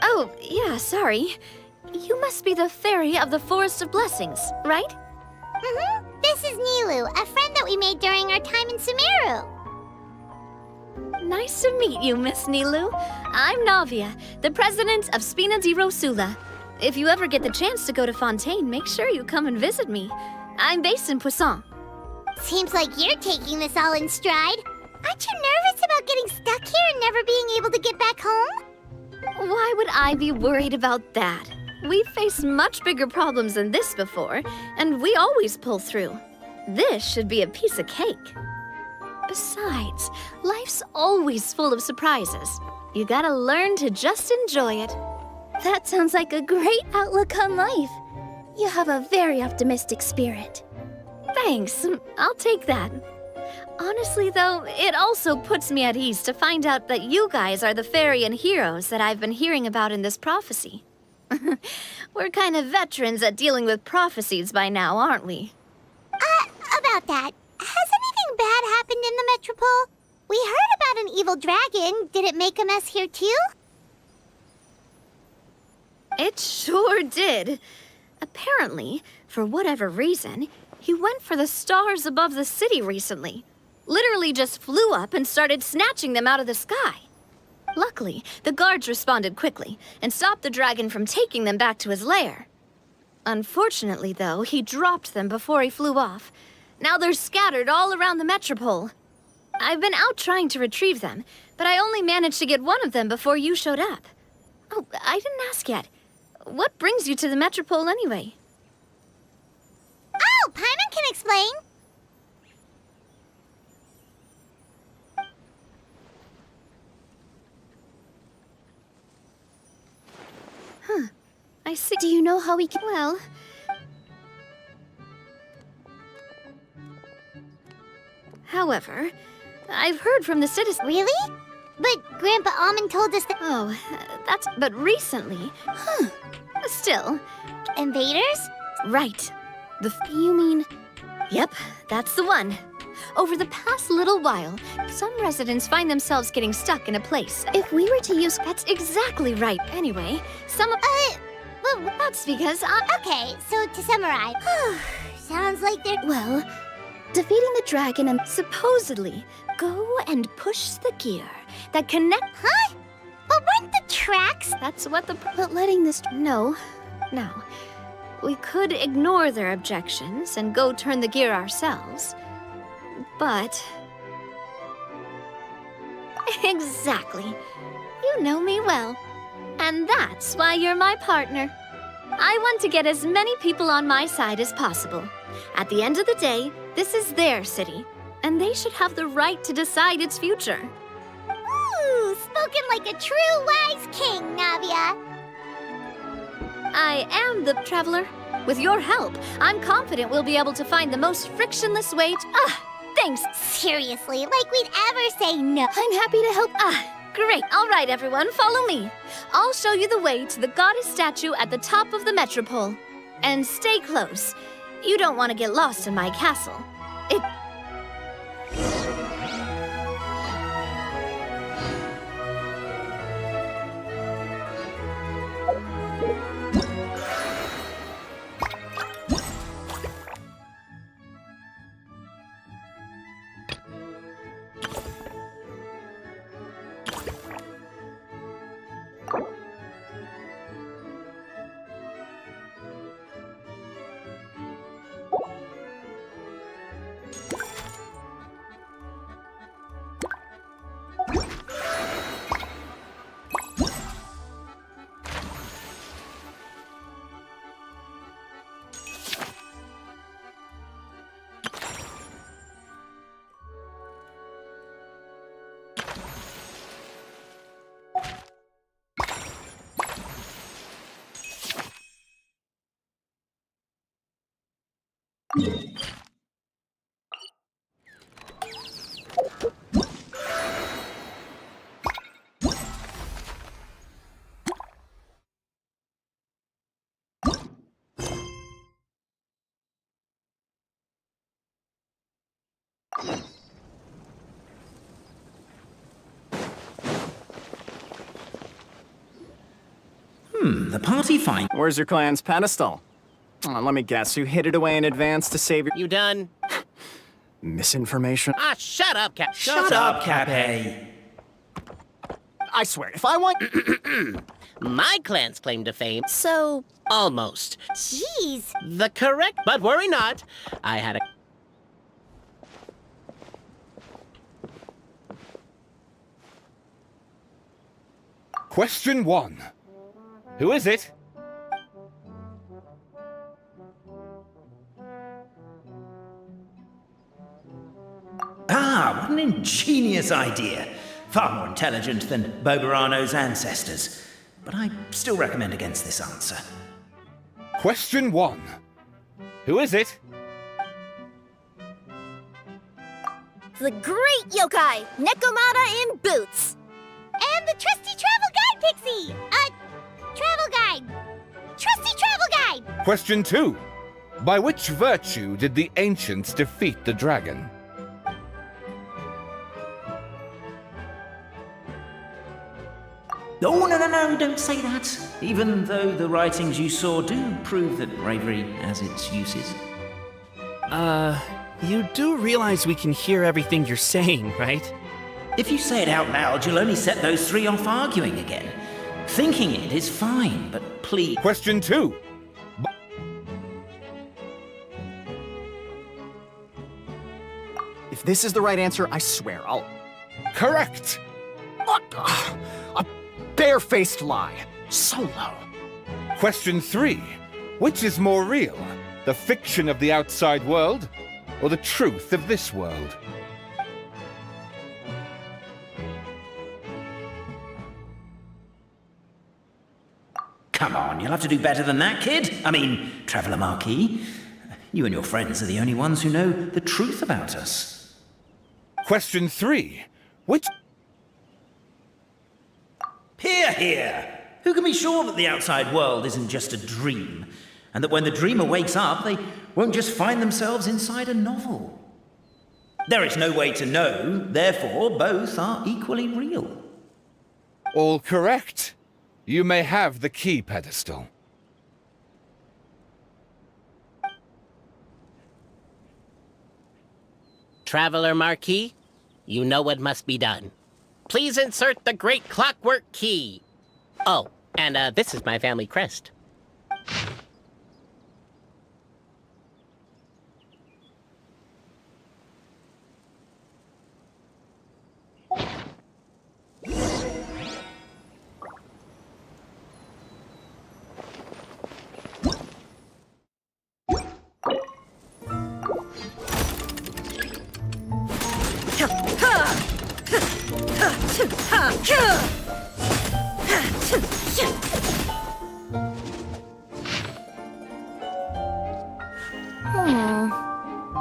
Oh, yeah, sorry. You must be the fairy of the Forest of Blessings, right? Mm-hmm. This is Nilu, a friend that we made during our time in Sumeru. Nice to meet you, Miss Nilu. I'm Navia, the president of Spina di Rosula. If you ever get the chance to go to Fontaine, make sure you come and visit me. I'm based in Poisson. Seems like you're taking this all in stride. Aren't you nervous about getting stuck here and never being able to get back home? Why would I be worried about that? We've faced much bigger problems than this before, and we always pull through. This should be a piece of cake. Besides, life's always full of surprises. You gotta learn to just enjoy it. That sounds like a great outlook on life. You have a very optimistic spirit. Thanks, I'll take that. Honestly, though, it also puts me at ease to find out that you guys are the fairy and heroes that I've been hearing about in this prophecy. We're kind of veterans at dealing with prophecies by now, aren't we? About that, has anything bad happened in the Metropole? We heard about an evil dragon. Did it make a mess here too? It sure did. Apparently, for whatever reason, he went for the stars above the city recently. Literally just flew up and started snatching them out of the sky. Luckily, the guards responded quickly and stopped the dragon from taking them back to his lair. Unfortunately, though, he dropped them before he flew off. Now they're scattered all around the Metropole. I've been out trying to retrieve them, but I only managed to get one of them before you showed up. Oh, I didn't ask yet. What brings you to the Metropole anyway? Oh, Paimon can explain. I see. Do you know how we can... Well... However, I've heard from the citizens... Really? But Grandpa Almond told us that... Oh, that's... but recently... Huh. Still... Invaders? Right. You mean... Yep, that's the one. Over the past little while, some residents find themselves getting stuck in a place. if we were to use... That's exactly right. Anyway, some of... Well, That's because okay, so to summarize... Sounds like they're... Well, defeating the dragon and... supposedly go and push the gear that connect... Huh? But weren't the tracks... That's what the... But letting this... No. We could ignore their objections and go turn the gear ourselves. But... Exactly. You know me well. And that's why you're my partner. I want to get as many people on my side as possible. At the end of the day, this is their city, and they should have the right to decide its future. Ooh, spoken like a true wise king, Navia. I am the traveler. With your help, I'm confident we'll be able to find the most frictionless way to... Thanks. Seriously, like we'd ever say no. I'm happy to help. Great. All right, everyone, follow me. I'll show you the way to the goddess statue at the top of the metropole. And stay close. You don't want to get lost in my castle. The party find... Where's your clan's pedestal? Let me guess, you hid it away in advance to save your... You done? Misinformation? Shut up, Cap. Shut up, Cape. I swear, if I want... My clan's claim to fame. So... Almost. Jeez. The correct... But worry not. I had a... Question 1. Who is it? What an ingenious idea. Far more intelligent than Boberano's ancestors. But I still recommend against this answer. Question 1. Who is it? The great yokai, Nekomata in boots. And the trusty travel guide, Pixie! Travel guide! Trusty travel guide! Question 2. By which virtue did the ancients defeat the dragon? Oh, no, don't say that. Even though the writings you saw do prove that bravery has its uses. You do realize we can hear everything you're saying, right? If you say it out loud, you'll only set those three off arguing again. Thinking it is fine, but please... Question 2. If this is the right answer, I swear I'll... Correct! What? A barefaced lie. So low. Question 3. Which is more real? The fiction of the outside world, or the truth of this world? Come on, you'll have to do better than that, kid. I mean, Traveller Marquis. You and your friends are the only ones who know the truth about us. Question 3. Which... here! Who can be sure that the outside world isn't just a dream, and that when the dreamer wakes up, they won't just find themselves inside a novel? There is no way to know, therefore both are equally real. All correct. You may have the key pedestal. Traveler Marquis, you know what must be done. Please insert the great clockwork key. Oh, and this is my family crest.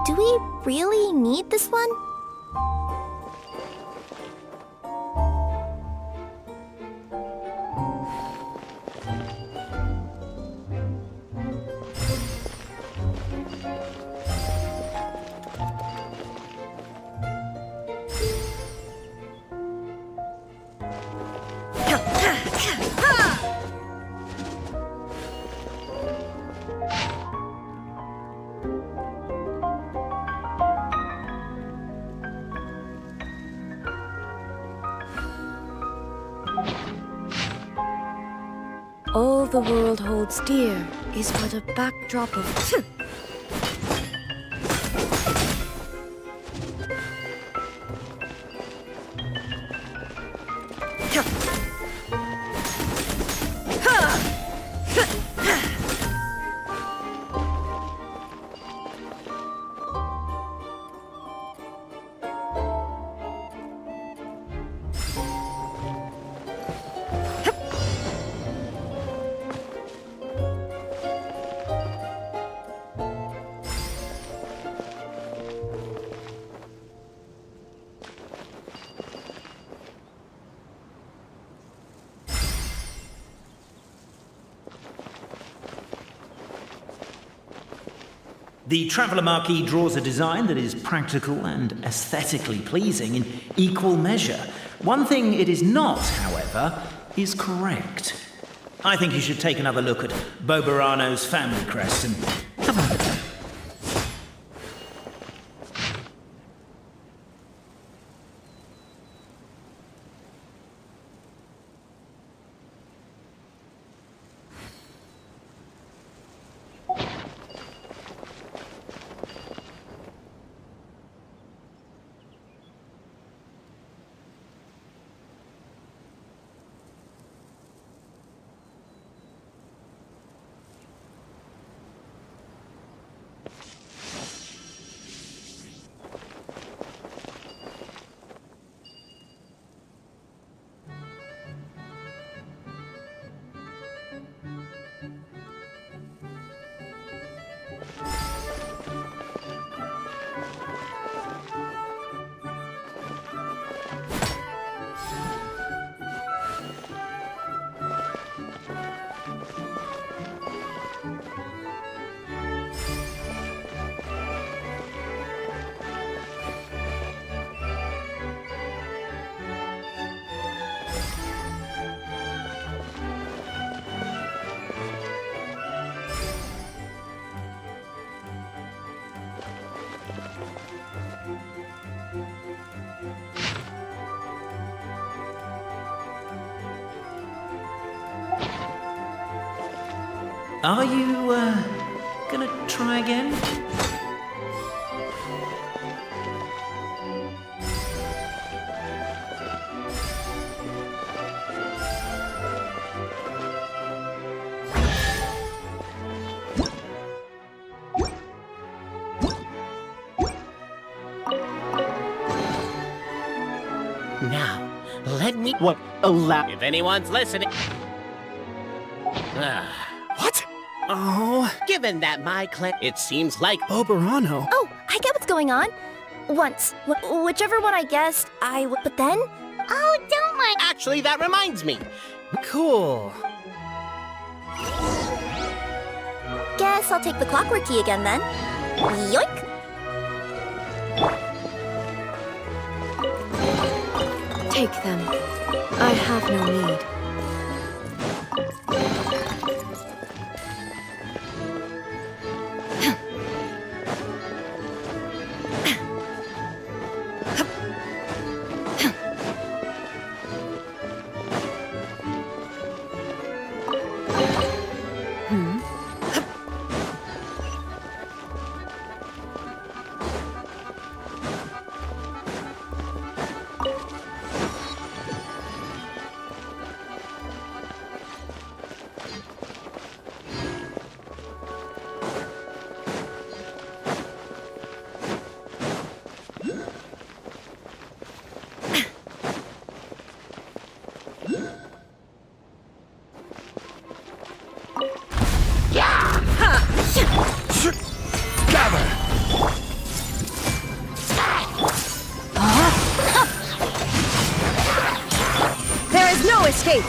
Do we really need this one? All the world holds dear is but a backdrop of... The Traveller Marquis draws a design that is practical and aesthetically pleasing in equal measure. One thing it is not, however, is correct. I think you should take another look at Boberano's family crest and have a look at that. Are you, gonna try again? Now, let me... What? Allow... If anyone's listening... What? Oh. Given that my clan... It seems like... Boberano. Oh, I get what's going on. Once. Whichever one I guessed, but then... Oh, don't mind. Actually, that reminds me. Cool. Guess I'll take the clockwork key again then. Yoink! Take them. I have no need. There is no escape!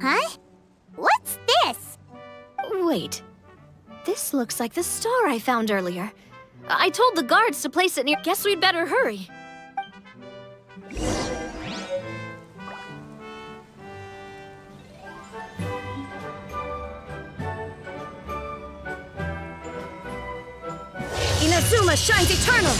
Huh? What's this? Wait. This looks like the star I found earlier. I told the guards to place it near. Guess we'd better hurry. Inazuma shines eternal!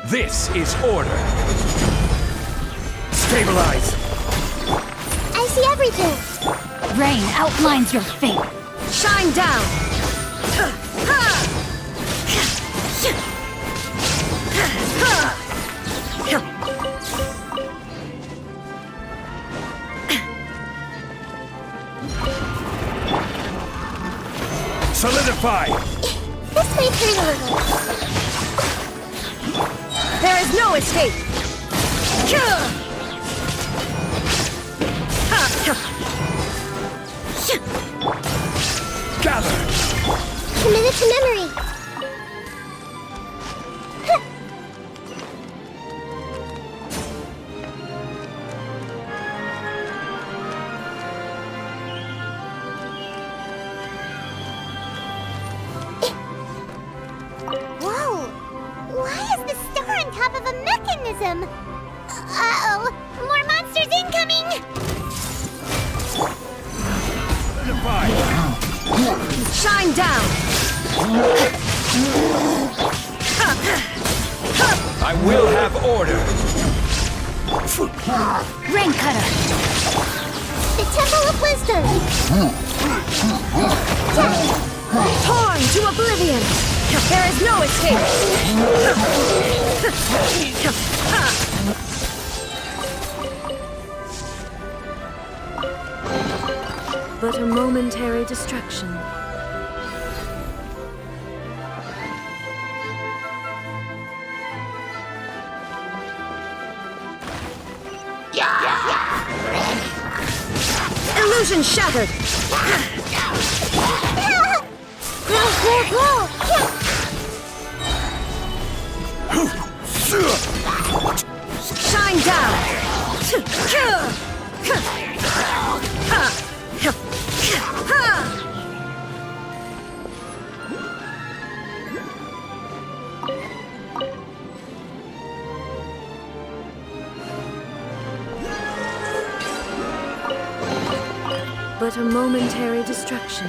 This is order. Stabilize. I see everything. Rain outlines your fate. Shine down! Solidify. This may hurt a little. There is no escape! Gather. Committed to memory. Whoa! Why is the star on top of a mechanism? Uh-oh! More monsters incoming! Solidify. Shine down! I will have order. Rain Cutter! The Temple of Wisdom! Torn to oblivion! There is no escape! But a momentary distraction. Illusion shattered! Glow, glow, glow! Shine down! But a momentary distraction.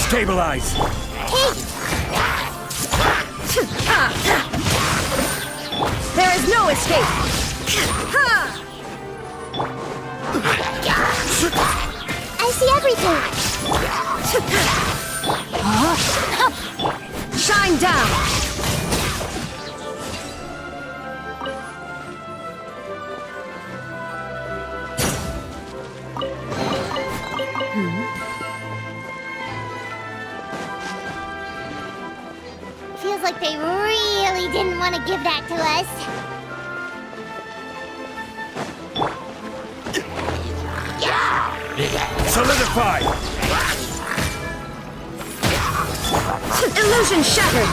Stabilize. There is no escape! I see everything! Shine down! Feels like they really didn't want to give that to us. Solidify. Illusion shattered!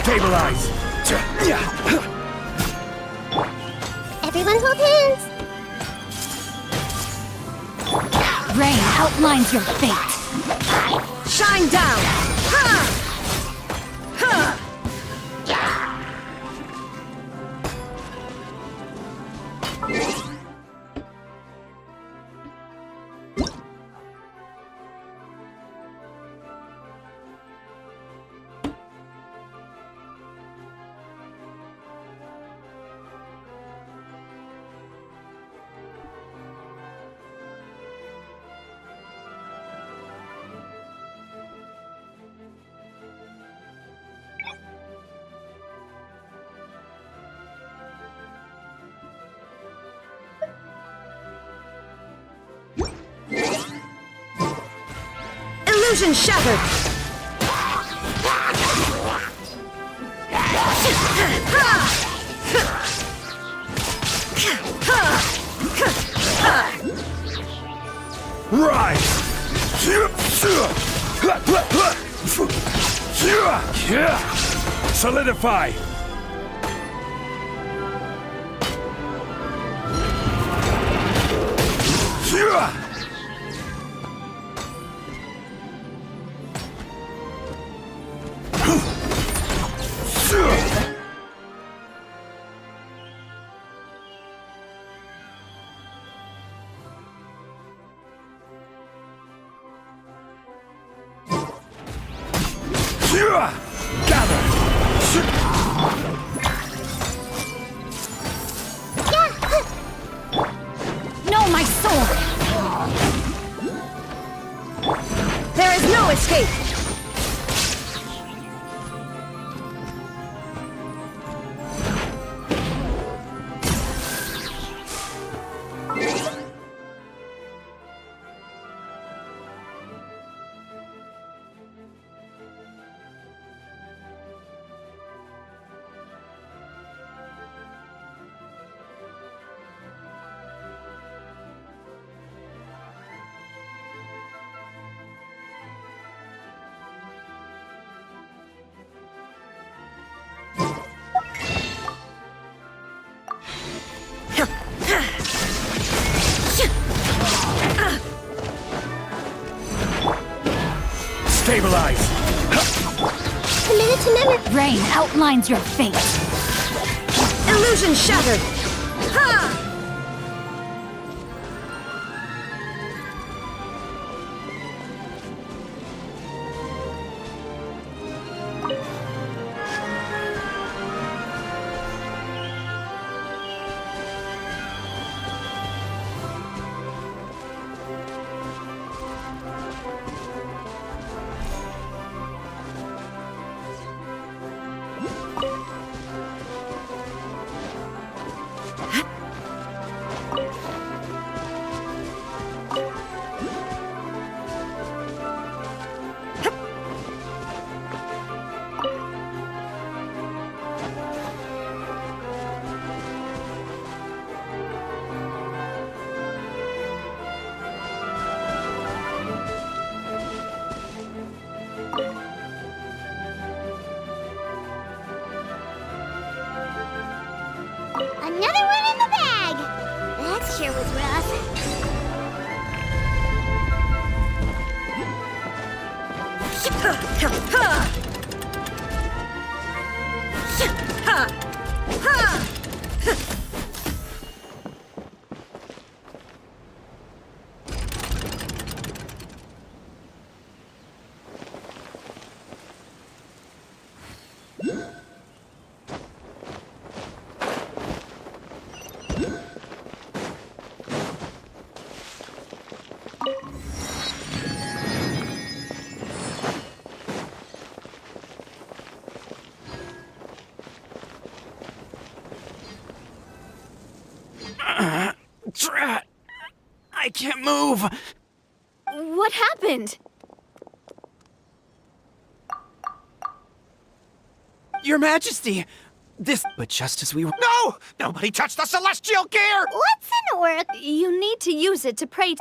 Stabilize. Everyone hold hands! Rain outlines your fate. Shine down! Illusion shattered! Rise! Solidify! No, my sword! There is no escape! Stabilize! Rain outlines your fate. Illusion shattered! Ha! Another one in the bag! That sure was rough. Drat! I can't move! What happened? Your Majesty! But just as we were— No! Nobody touched the celestial gear! What's in orc? You need to use it to pray.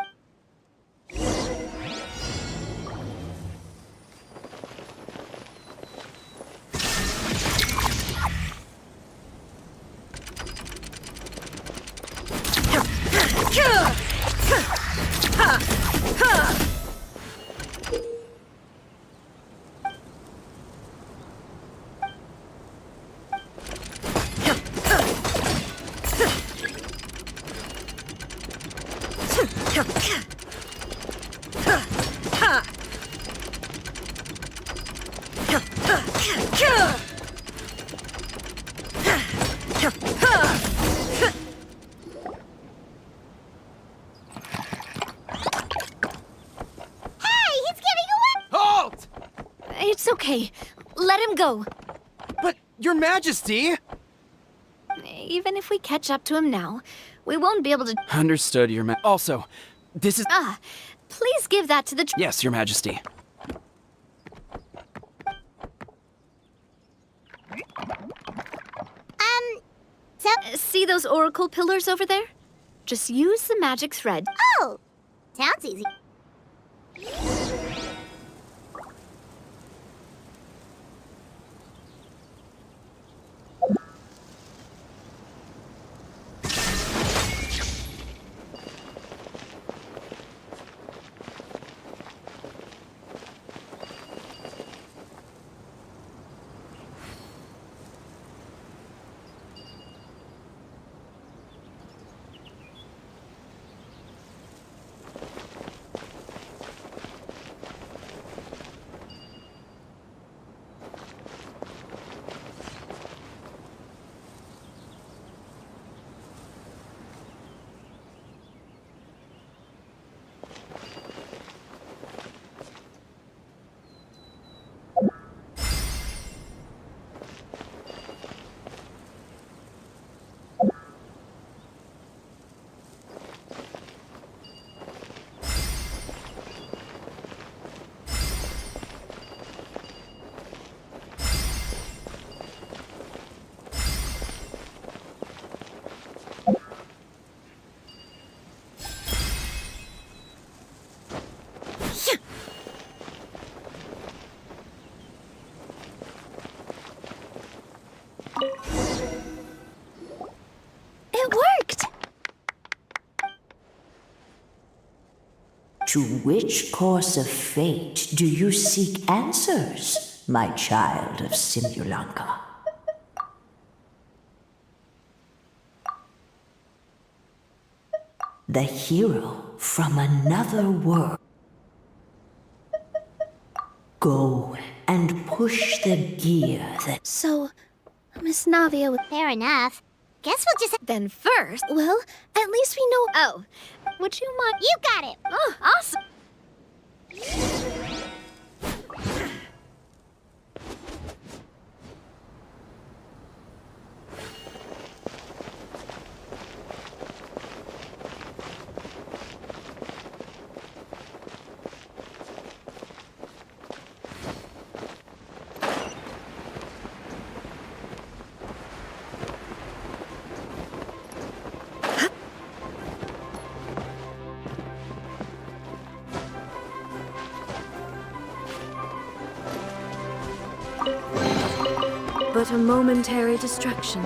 Halt! It's okay. Let him go. But, Your Majesty! Even if we catch up to him now, we won't be able to. Understood, Also, this is— Please give that to the. Yes, Your Majesty. So, See those oracle pillars over there? Just use the magic thread. oh, sounds easy. It worked! To which course of fate do you seek answers, my child of Simulanka? The hero from another world. Go and push the gear that... So, Miss Navia would... Fair enough. Guess we'll just... Then first... Well, at least we know... Oh, would you mind... You got it! Oh, awesome! But a momentary distraction.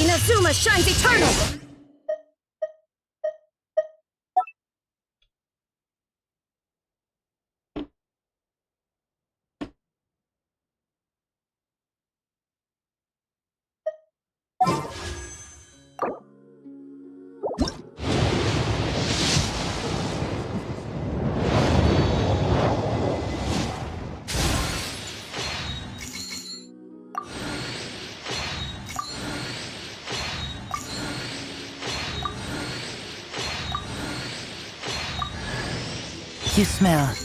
Inazuma shines eternal! You smell.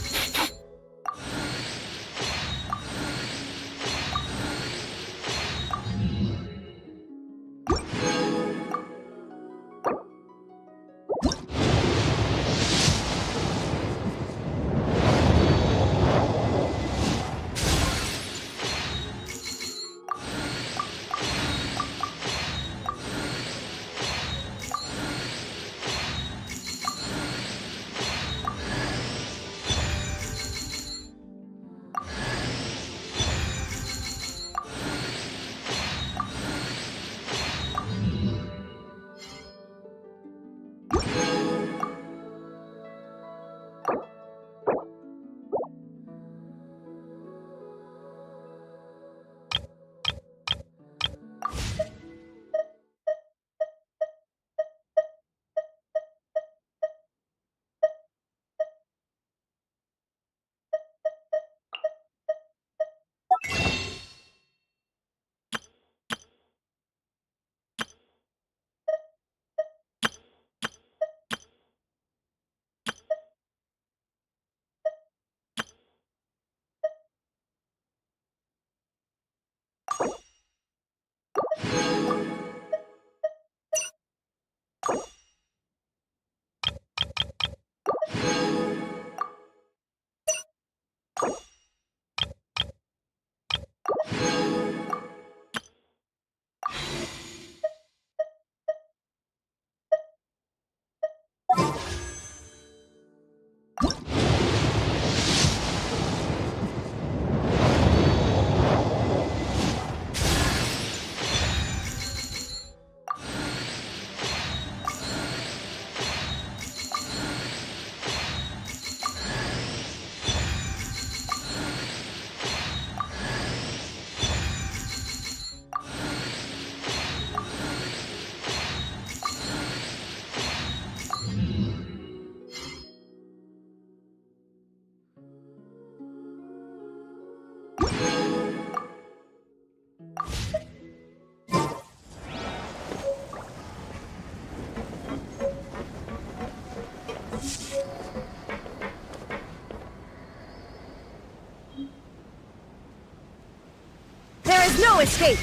There is no escape!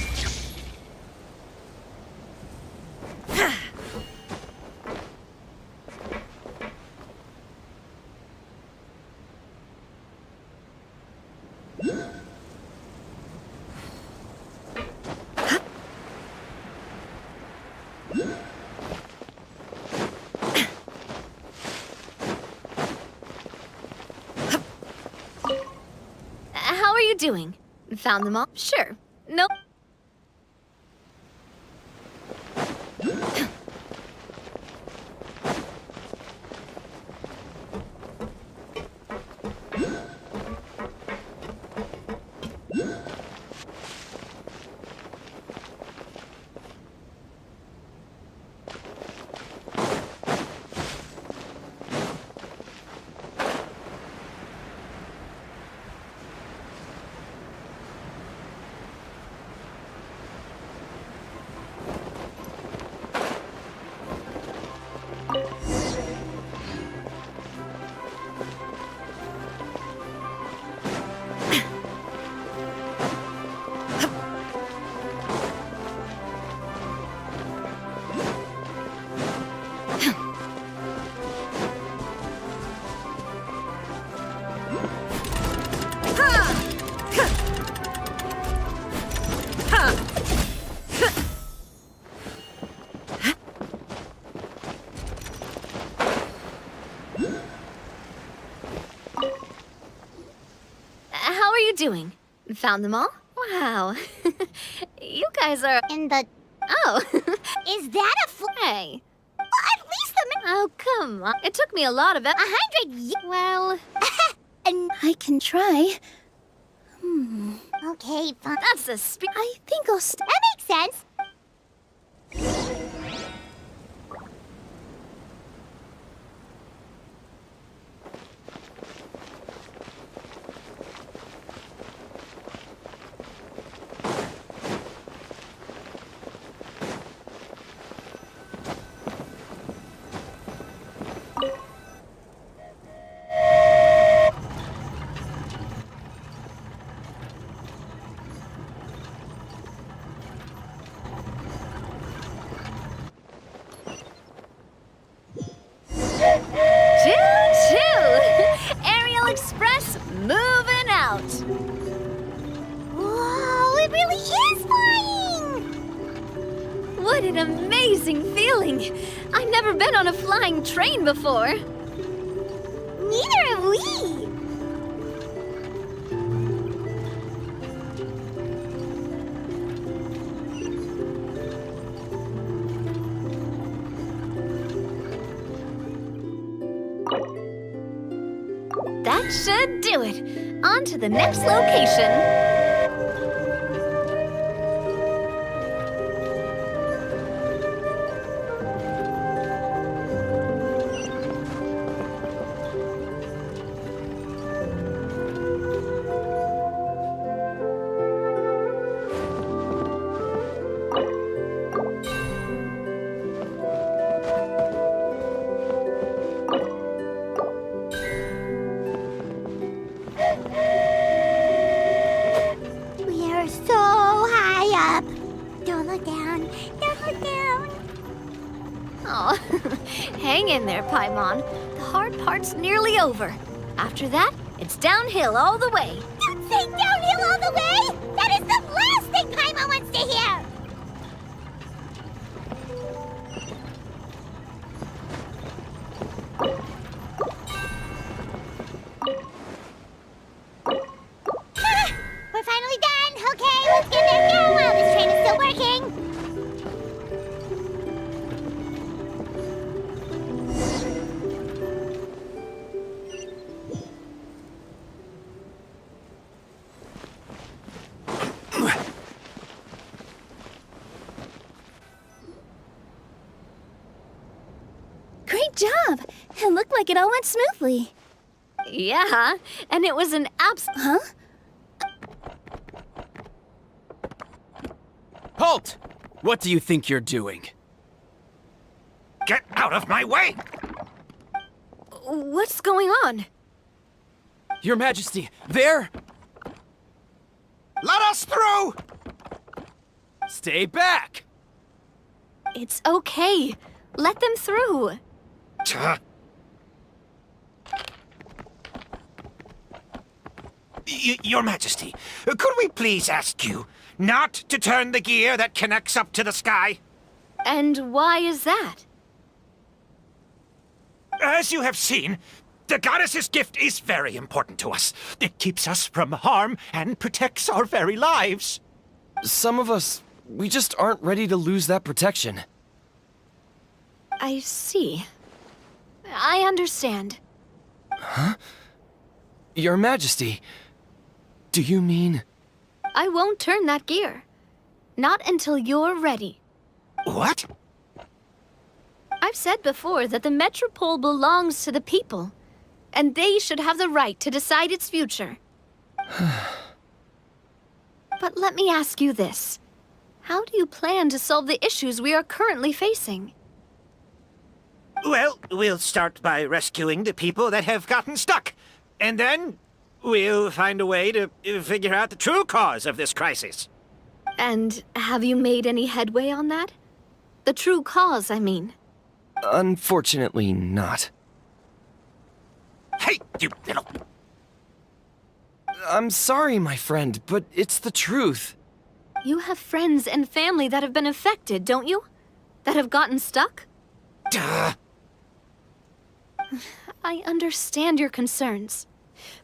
How are you doing? Found them all? Sure. Nope. How are you doing? Found them all? Wow. You guys are In the... Oh. Is that a Hey. Well, at least the... Oh, come on. It took me a lot of it. 100 Well, and... I can try. Okay, fine. that's a I think I'll That makes sense. exciting! I've never been on a flying train before. Neither have we! That should do it. On to the next location. We're so high up. Don't look down. Don't look down. Oh, hang in there, Paimon. The hard part's nearly over. After that, it's downhill all the way. Don't say downhill all the way! That is the last thing Paimon wants to hear! We're finally done! Okay, let's get back down while this train is still working! Great job! It looked like it all went smoothly. Yeah, and it was an Huh? Halt! What do you think you're doing? Get out of my way! What's going on? Your Majesty, there! Let us through! Stay back! It's okay. Let them through. Your Majesty, could we please ask you not to turn the gear that connects up to the sky? And why is that? As you have seen, the goddess's gift is very important to us. It keeps us from harm and protects our very lives. Some of us, we just aren't ready to lose that protection. I see. I understand. Huh? Your Majesty, do you mean... I won't turn that gear. Not until you're ready. What? I've said before that the Metropole belongs to the people, and they should have the right to decide its future. But let me ask you this. How do you plan to solve the issues we are currently facing? Well, we'll start by rescuing the people that have gotten stuck. And then we'll find a way to figure out the true cause of this crisis. And have you made any headway on that? The true cause, I mean. Unfortunately not. Hey, you little... I'm sorry, my friend, but it's the truth. You have friends and family that have been affected, don't you? That have gotten stuck? Duh. I understand your concerns.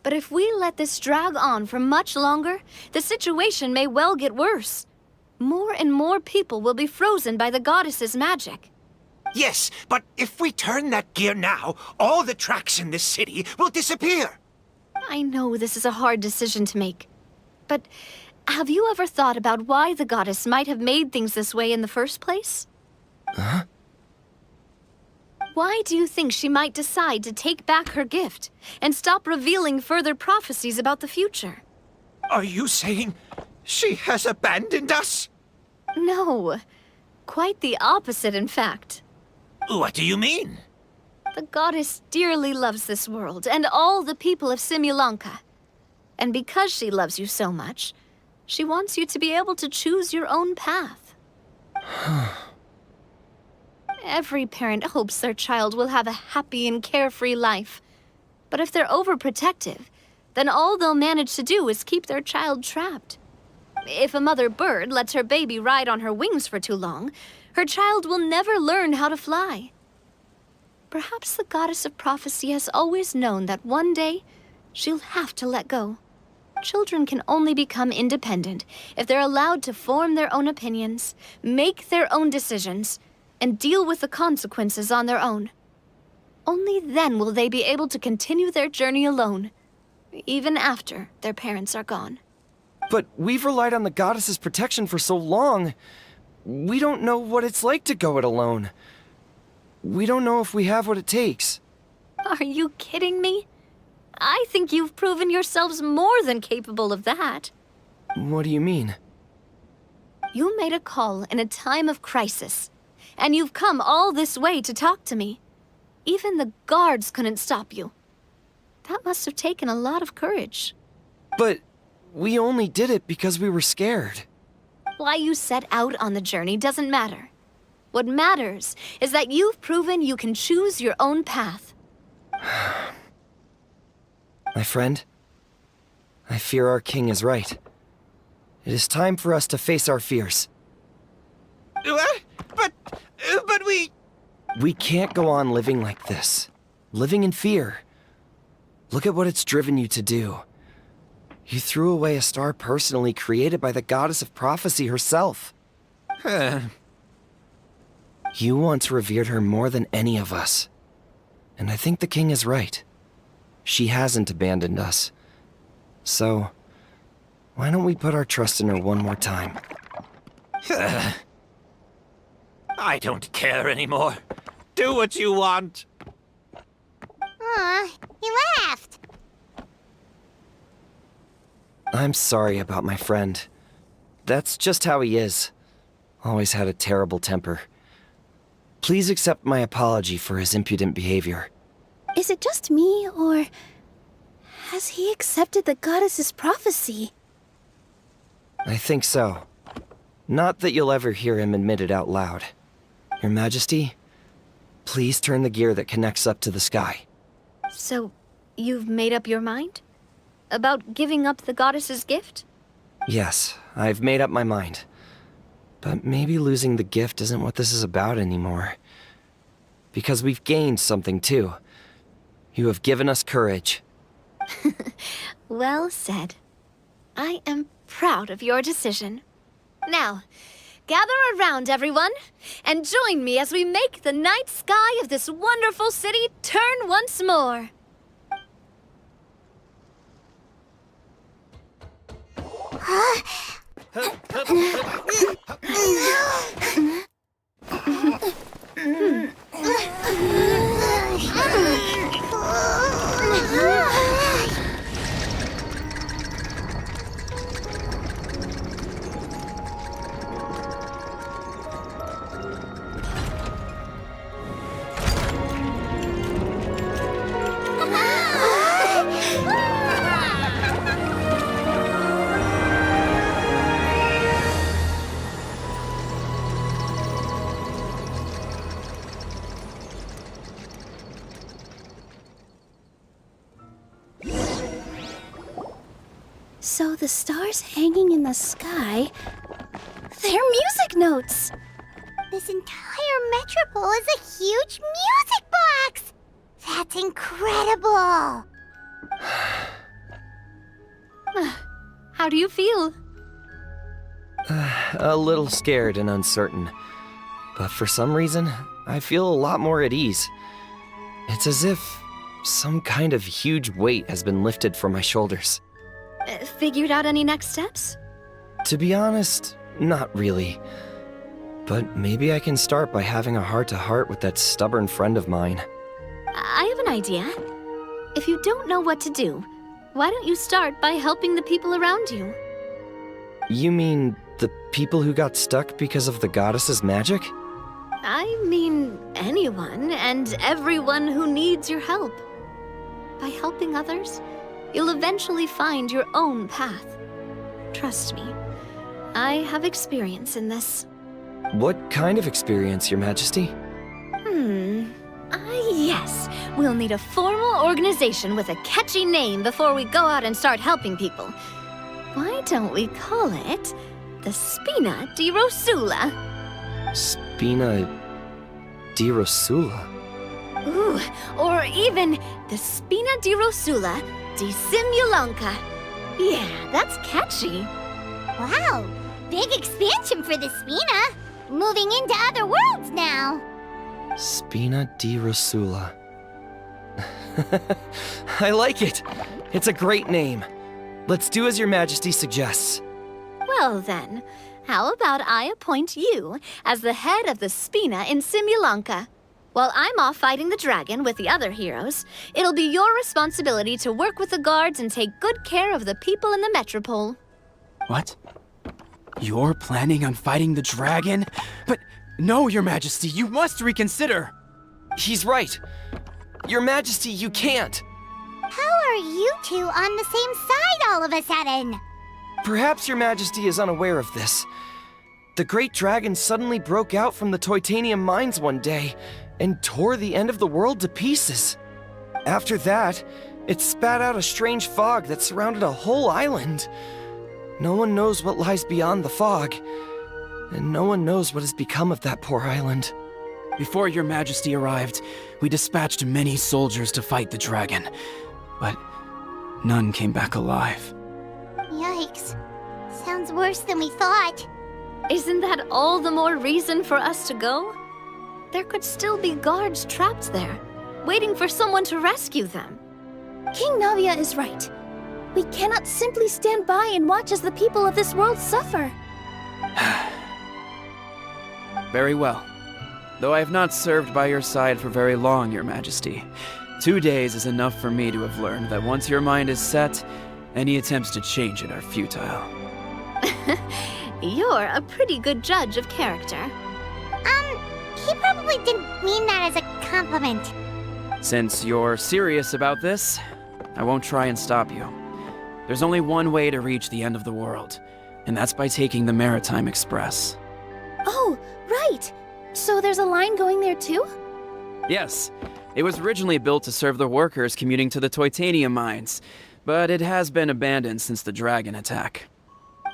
But if we let this drag on for much longer, the situation may well get worse. More and more people will be frozen by the goddess's magic. Yes, but if we turn that gear now, all the tracks in this city will disappear. I know this is a hard decision to make. But have you ever thought about why the goddess might have made things this way in the first place? Huh? Why do you think she might decide to take back her gift and stop revealing further prophecies about the future? Are you saying she has abandoned us? No. Quite the opposite, in fact. What do you mean? The goddess dearly loves this world and all the people of Simulanka. And because she loves you so much, she wants you to be able to choose your own path. Every parent hopes their child will have a happy and carefree life. But if they're overprotective, then all they'll manage to do is keep their child trapped. If a mother bird lets her baby ride on her wings for too long, her child will never learn how to fly. Perhaps the goddess of prophecy has always known that one day she'll have to let go. Children can only become independent if they're allowed to form their own opinions, make their own decisions, and deal with the consequences on their own. Only then will they be able to continue their journey alone, even after their parents are gone. But we've relied on the goddess's protection for so long. We don't know what it's like to go it alone. We don't know if we have what it takes. Are you kidding me? I think you've proven yourselves more than capable of that. What do you mean? You made a call in a time of crisis, and you've come all this way to talk to me. Even the guards couldn't stop you. That must have taken a lot of courage. But we only did it because we were scared. Why you set out on the journey doesn't matter. What matters is that you've proven you can choose your own path. My friend, I fear our king is right. It is time for us to face our fears. But we... We can't go on living like this. Living in fear. Look at what it's driven you to do. You threw away a star personally created by the goddess of prophecy herself. You once revered her more than any of us. And I think the king is right. She hasn't abandoned us. So, why don't we put our trust in her one more time? I don't care anymore. Do what you want. Aw, he laughed. I'm sorry about my friend. That's just how he is. Always had a terrible temper. Please accept my apology for his impudent behavior. Is it just me, or has he accepted the goddess's prophecy? I think so. Not that you'll ever hear him admit it out loud. Your Majesty, please turn the gear that connects up to the sky. So, you've made up your mind? About giving up the goddess's gift? Yes, I've made up my mind. But maybe losing the gift isn't what this is about anymore. Because we've gained something too. You have given us courage. Well said. I am proud of your decision. Now, gather around, everyone, and join me as we make the night sky of this wonderful city turn once more. So the stars hanging in the sky, they're music notes! This entire metropole is a huge music box! That's incredible! How do you feel? A little scared and uncertain. But for some reason, I feel a lot more at ease. It's as if some kind of huge weight has been lifted from my shoulders. Figured out any next steps? To be honest, not really. But maybe I can start by having a heart-to-heart with that stubborn friend of mine. I have an idea. If you don't know what to do, why don't you start by helping the people around you? You mean the people who got stuck because of the goddess's magic? I mean anyone and everyone who needs your help. By helping others, you'll eventually find your own path. Trust me, I have experience in this. What kind of experience, Your Majesty? Yes. We'll need a formal organization with a catchy name before we go out and start helping people. Why don't we call it the Spina di Rosula? Spina di Rosula. Ooh, or even the Spina di Rosula di Simulanka. Yeah, that's catchy. Wow, big expansion for the Spina. Moving into other worlds now. Spina di Rosula. I like it. It's a great name. Let's do as Your Majesty suggests. Well then, how about I appoint you as the head of the Spina in Simulanka? While I'm off fighting the dragon with the other heroes, it'll be your responsibility to work with the guards and take good care of the people in the metropole. What? You're planning on fighting the dragon? But no, Your Majesty, you must reconsider! He's right. Your Majesty, you can't. How are you two on the same side all of a sudden? Perhaps Your Majesty is unaware of this. The great dragon suddenly broke out from the Titanium mines one day and tore the end of the world to pieces. After that, it spat out a strange fog that surrounded a whole island. No one knows what lies beyond the fog, and no one knows what has become of that poor island. Before Your Majesty arrived, we dispatched many soldiers to fight the dragon, but none came back alive. Yikes. Sounds worse than we thought. Isn't that all the more reason for us to go? There could still be guards trapped there, waiting for someone to rescue them. King Navia is right. We cannot simply stand by and watch as the people of this world suffer. Very well. Though I have not served by your side for very long, Your Majesty, 2 days is enough for me to have learned that once your mind is set, any attempts to change it are futile. You're a pretty good judge of character. He probably didn't mean that as a compliment. Since you're serious about this, I won't try and stop you. There's only one way to reach the end of the world, and that's by taking the Maritime Express. Oh, right! So there's a line going there too? Yes, it was originally built to serve the workers commuting to the Titanium mines, but it has been abandoned since the dragon attack.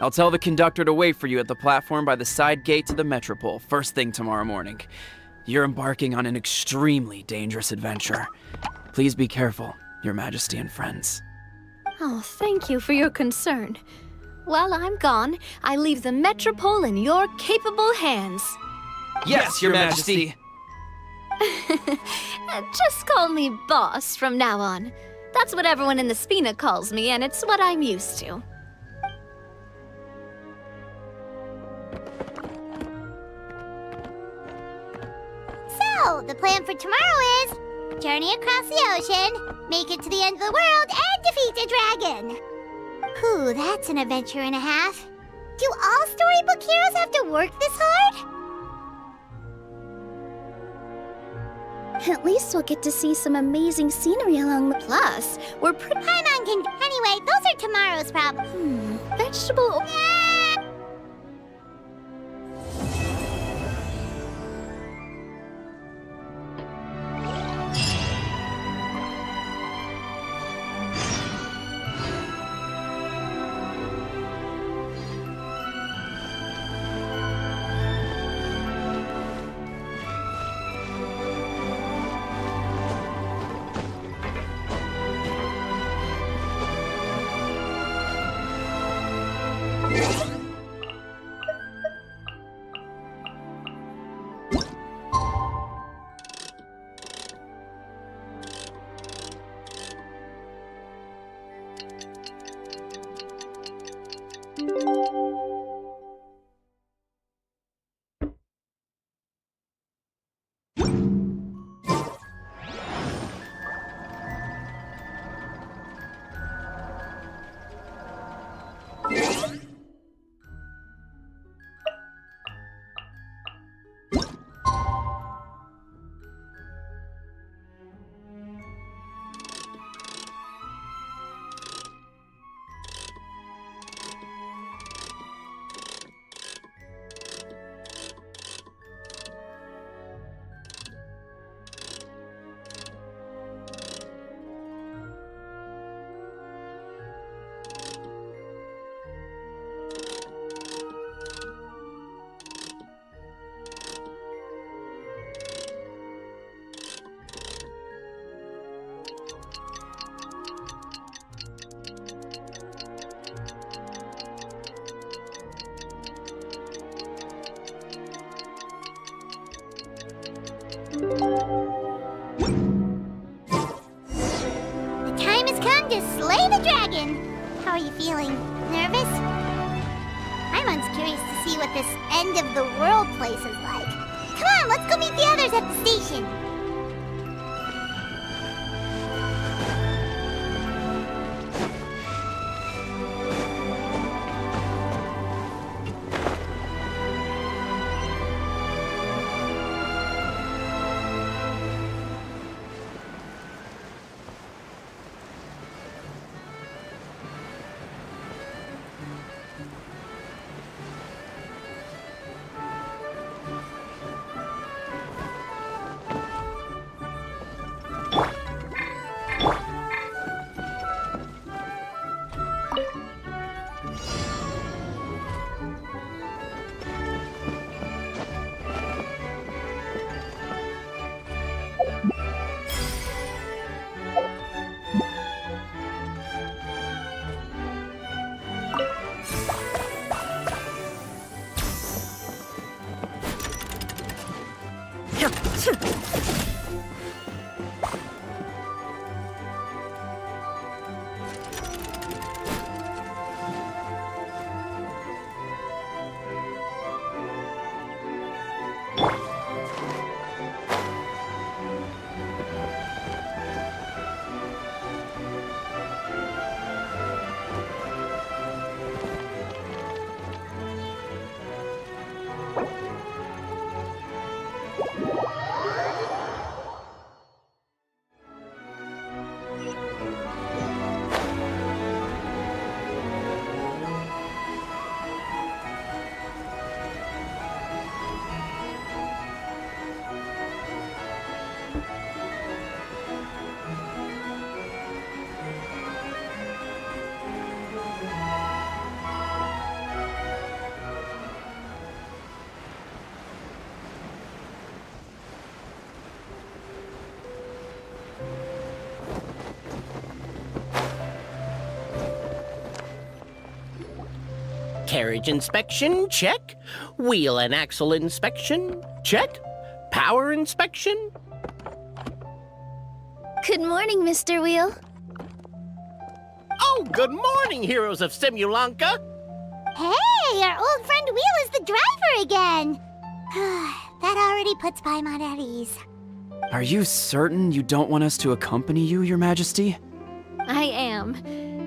I'll tell the conductor to wait for you at the platform by the side gate to the metropole first thing tomorrow morning. You're embarking on an extremely dangerous adventure. Please be careful, Your Majesty and friends. Oh, thank you for your concern. While I'm gone, I leave the metropole in your capable hands. Yes, Your Majesty! Just call me boss from now on. That's what everyone in the Spina calls me, and it's what I'm used to. So, the plan for tomorrow is journey across the ocean, make it to the end of the world, and defeat a dragon. Whew, that's an adventure and a half. Do all storybook heroes have to work this hard? At least we'll get to see some amazing scenery along the... Plus, we're pretty... Paimon can... Anyway, those are tomorrow's problems. Vegetable... Yeah. time to slay the dragon! How are you feeling? Nervous? Paimon's curious to see what this end of the world place is like. Come on, let's go meet the others at the station. Carriage inspection, check. Wheel and axle inspection, check. Power inspection. Good morning, Mr. Wheel. Oh, good morning, heroes of Simulanka. Hey, our old friend Wheel is the driver again. That already puts Paimon at ease. Are you certain you don't want us to accompany you, Your Majesty? I am.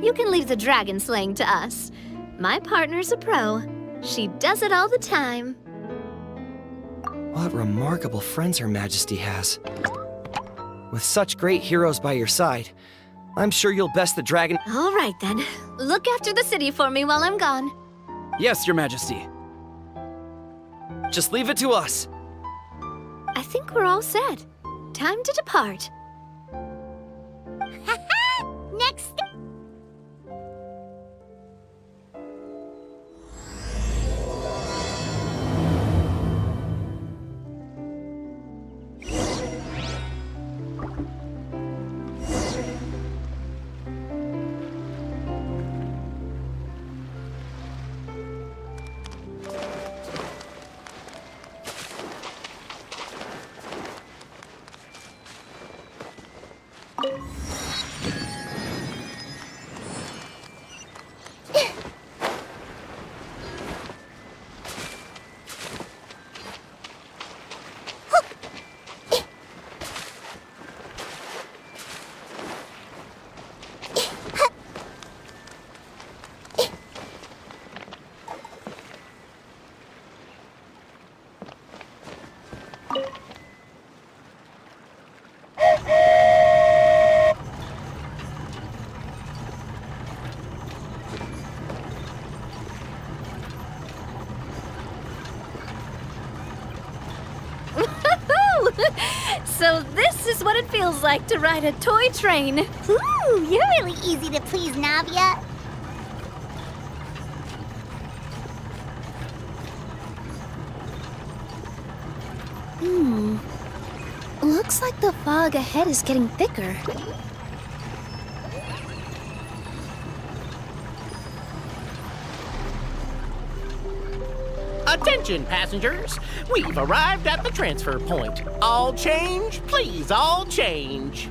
You can leave the dragon slaying to us. My partner's a pro. She does it all the time. What remarkable friends Her Majesty has. With such great heroes by your side, I'm sure you'll best the dragon. All right, then. Look after the city for me while I'm gone. Yes, Your Majesty. Just leave it to us. I think we're all set. Time to depart. Next. So this is what it feels like to ride a toy train. Ooh, you're really easy to please, Navia. Looks like the fog ahead is getting thicker. Attention, passengers. We've arrived at the transfer point. All change, please, all change.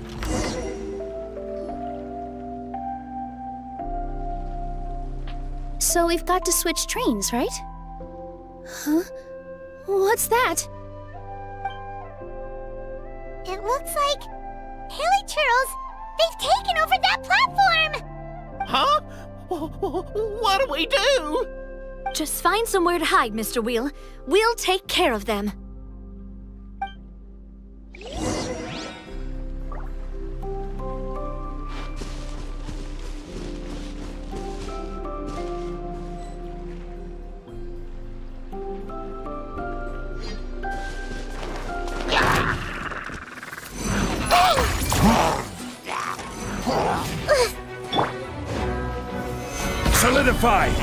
So we've got to switch trains, right? Huh? What's that? It looks like... Haley Turtles, they've taken over that platform! Huh? What do we do? Just find somewhere to hide, Mr. Wheel. We'll take care of them. Solidified!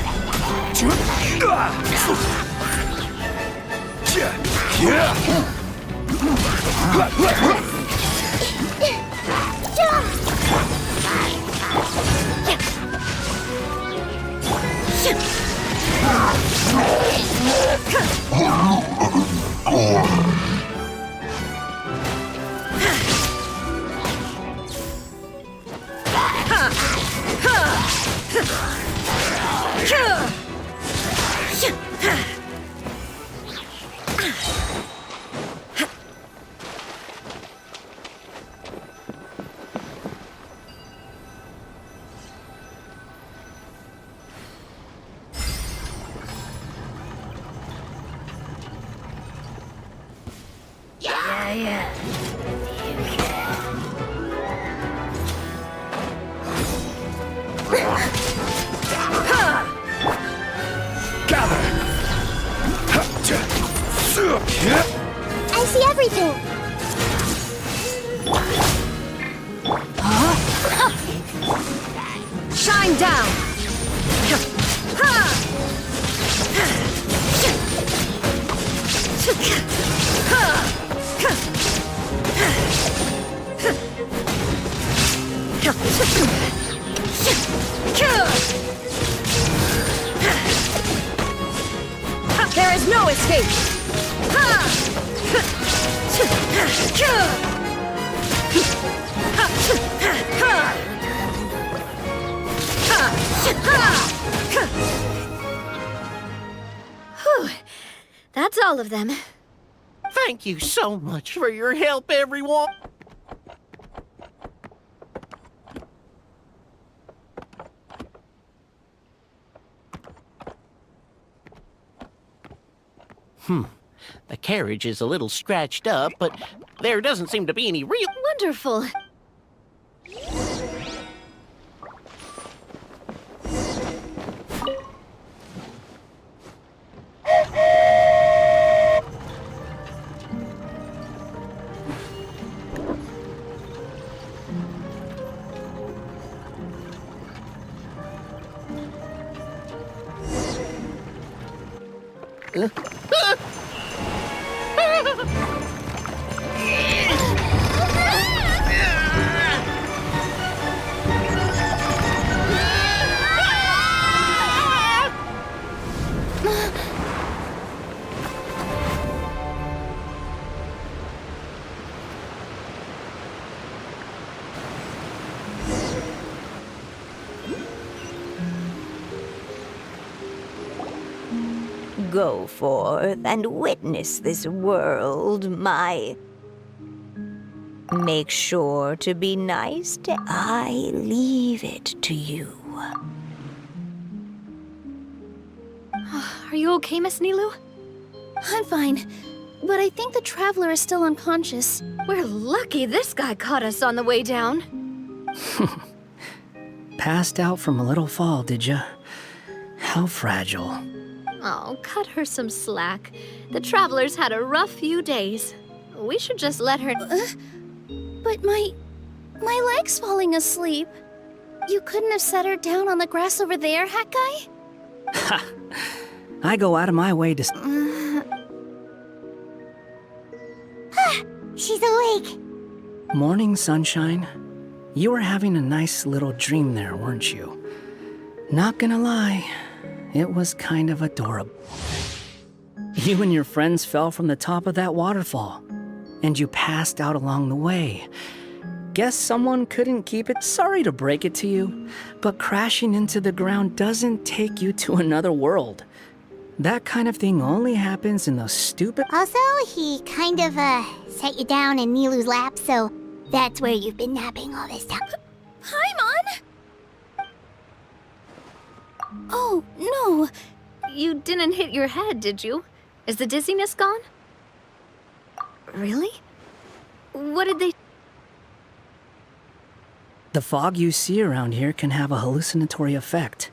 I see everything! Shine down! There is no escape! Whew. That's all of them. Thank you so much for your help, everyone. The carriage is a little scratched up, but there doesn't seem to be any real... Wonderful. Go forth and witness this world, my... Make sure to be nice to... I leave it to you. Are you okay, Miss Nilu? I'm fine, but I think the traveler is still unconscious. We're lucky this guy caught us on the way down. Passed out from a little fall, did ya? How fragile. Oh, cut her some slack. The traveler's had a rough few days. We should just let her... But my leg's falling asleep. You couldn't have set her down on the grass over there, Hat Guy? Ha! I go out of my way to... She's awake. Morning, sunshine. You were having a nice little dream there, weren't you? Not gonna lie, it was kind of adorable. You and your friends fell from the top of that waterfall, and you passed out along the way. guess someone couldn't keep it. Sorry to break it to you, but crashing into the ground doesn't take you to another world. That kind of thing only happens in those stupid... Also, he kind of, set you down in Nilu's lap, so that's where you've been napping all this time. Paimon! Oh, no. You didn't hit your head, did you? Is the dizziness gone? Really? What did they... The fog you see around here can have a hallucinatory effect.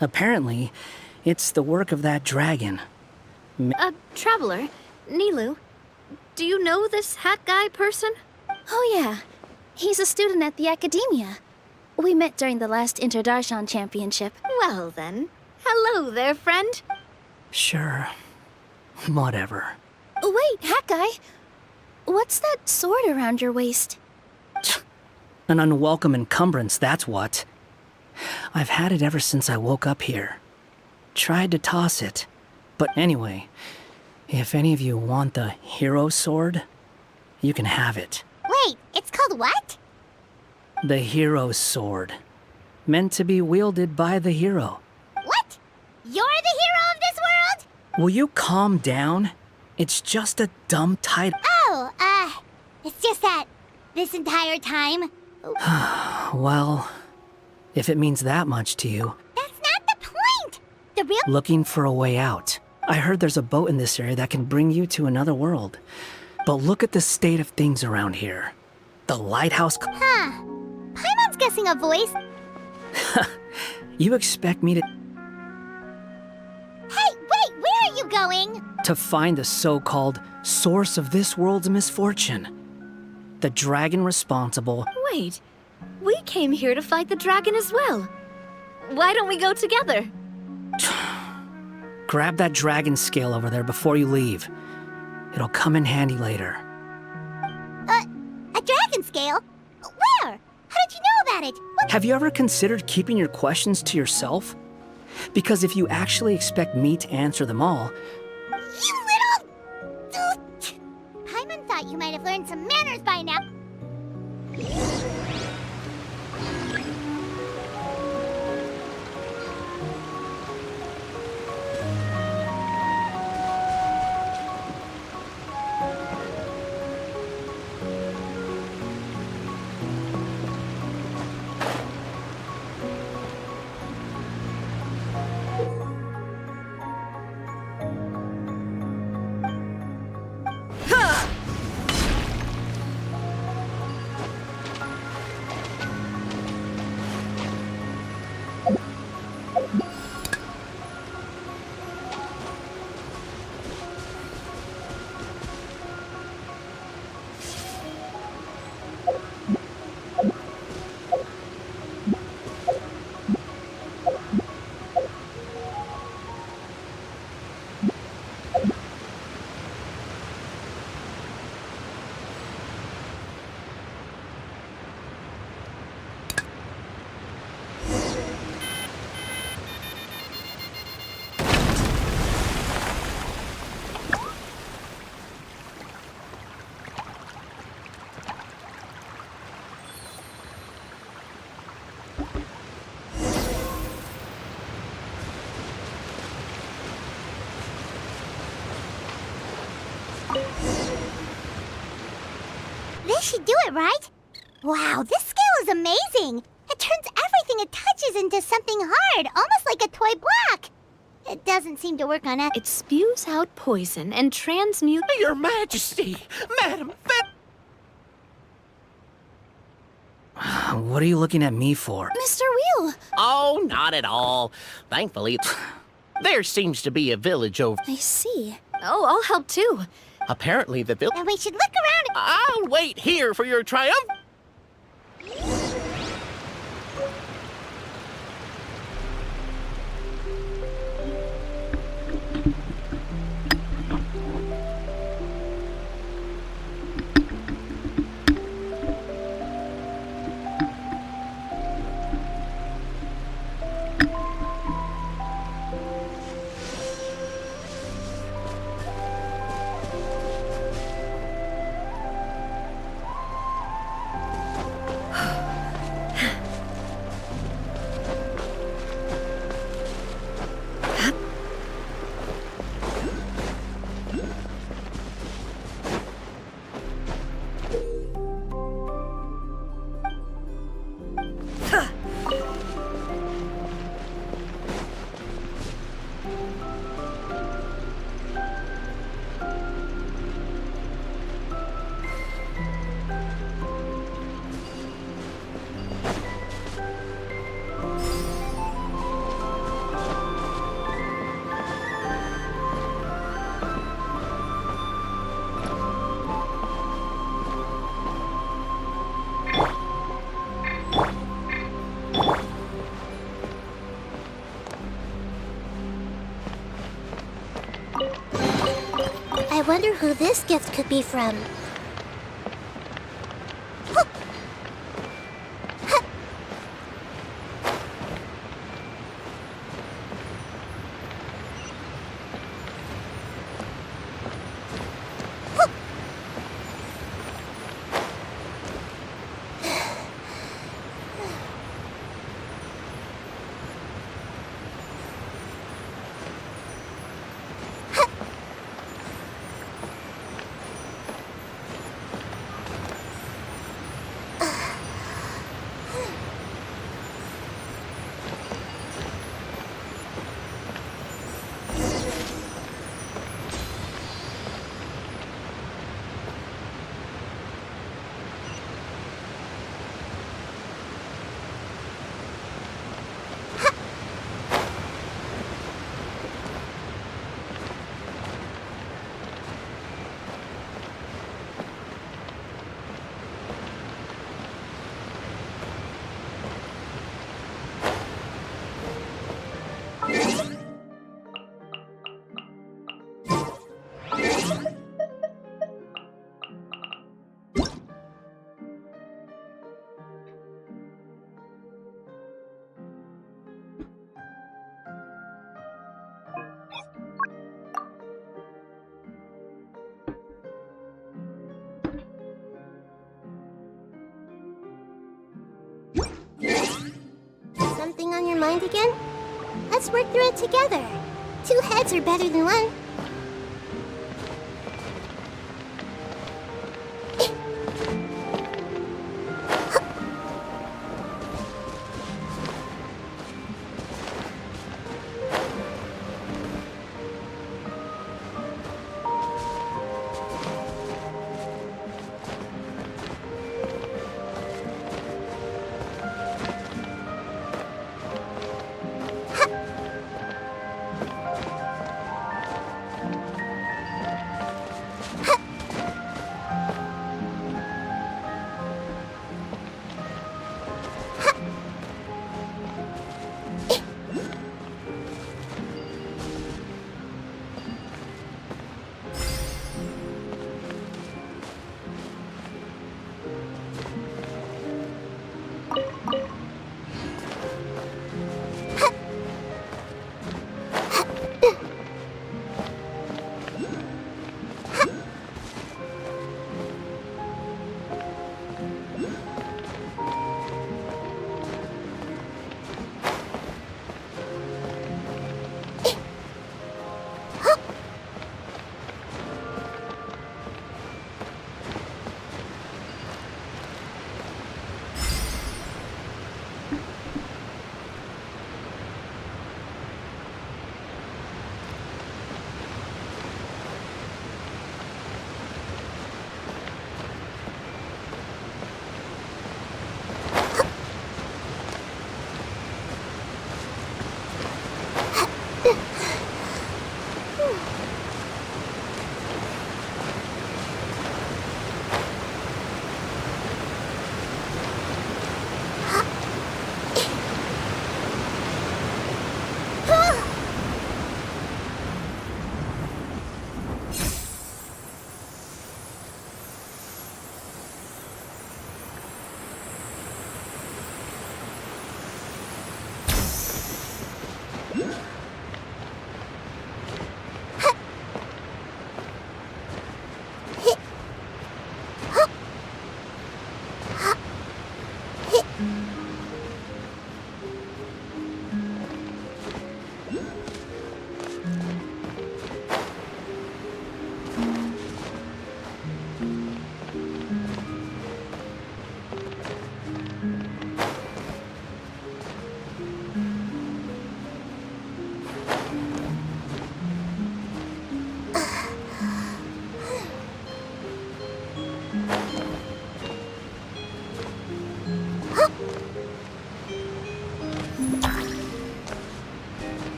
Apparently, it's the work of that dragon. Traveler, Nilu, do you know this hat guy person? Oh yeah, he's a student at the academia. We met during the last Interdarshan Championship. Well then, hello there, friend. Sure. Whatever. Wait, hat guy. What's that sword around your waist? An unwelcome encumbrance, that's what. I've had it ever since I woke up here. Tried to toss it. But anyway, if any of you want the hero sword, you can have it. Wait, it's called what? The hero sword. Meant to be wielded by the hero. What? You're the hero of this world? Will you calm down? It's just a dumb title. Oh, it's just that this entire time... Well, if it means that much to you. That's not the point! The real... Looking for a way out. I heard there's a boat in this area that can bring you to another world. But look at the state of things around here. The lighthouse... Huh. Paimon's guessing a voice. You expect me to... Hey, wait, where are you going? To find the so-called source of this world's misfortune. The dragon responsible... Wait, we came here to fight the dragon as well. Why don't we go together? Grab that dragon scale over there before you leave. It'll come in handy later. A dragon scale? Where? How did you know about it? What? Have you ever considered keeping your questions to yourself? Because if you actually expect me to answer them all... You little... Paimon thought you might have learned some manners by now. This should do it, right? Wow, this scale is amazing! It turns everything it touches into something hard, almost like a toy block! It doesn't seem to work on it. It spews out poison and transmutes... Your Majesty! Madam... What are you looking at me for? Mr. Wheel! Oh, not at all. Thankfully, there seems to be a village over... I see. Oh, I'll help too. Apparently the village... And we should look around... I'll wait here for your triumph. who this gift could be from. Something on your mind again? Let's work through it together. 2 heads are better than 1.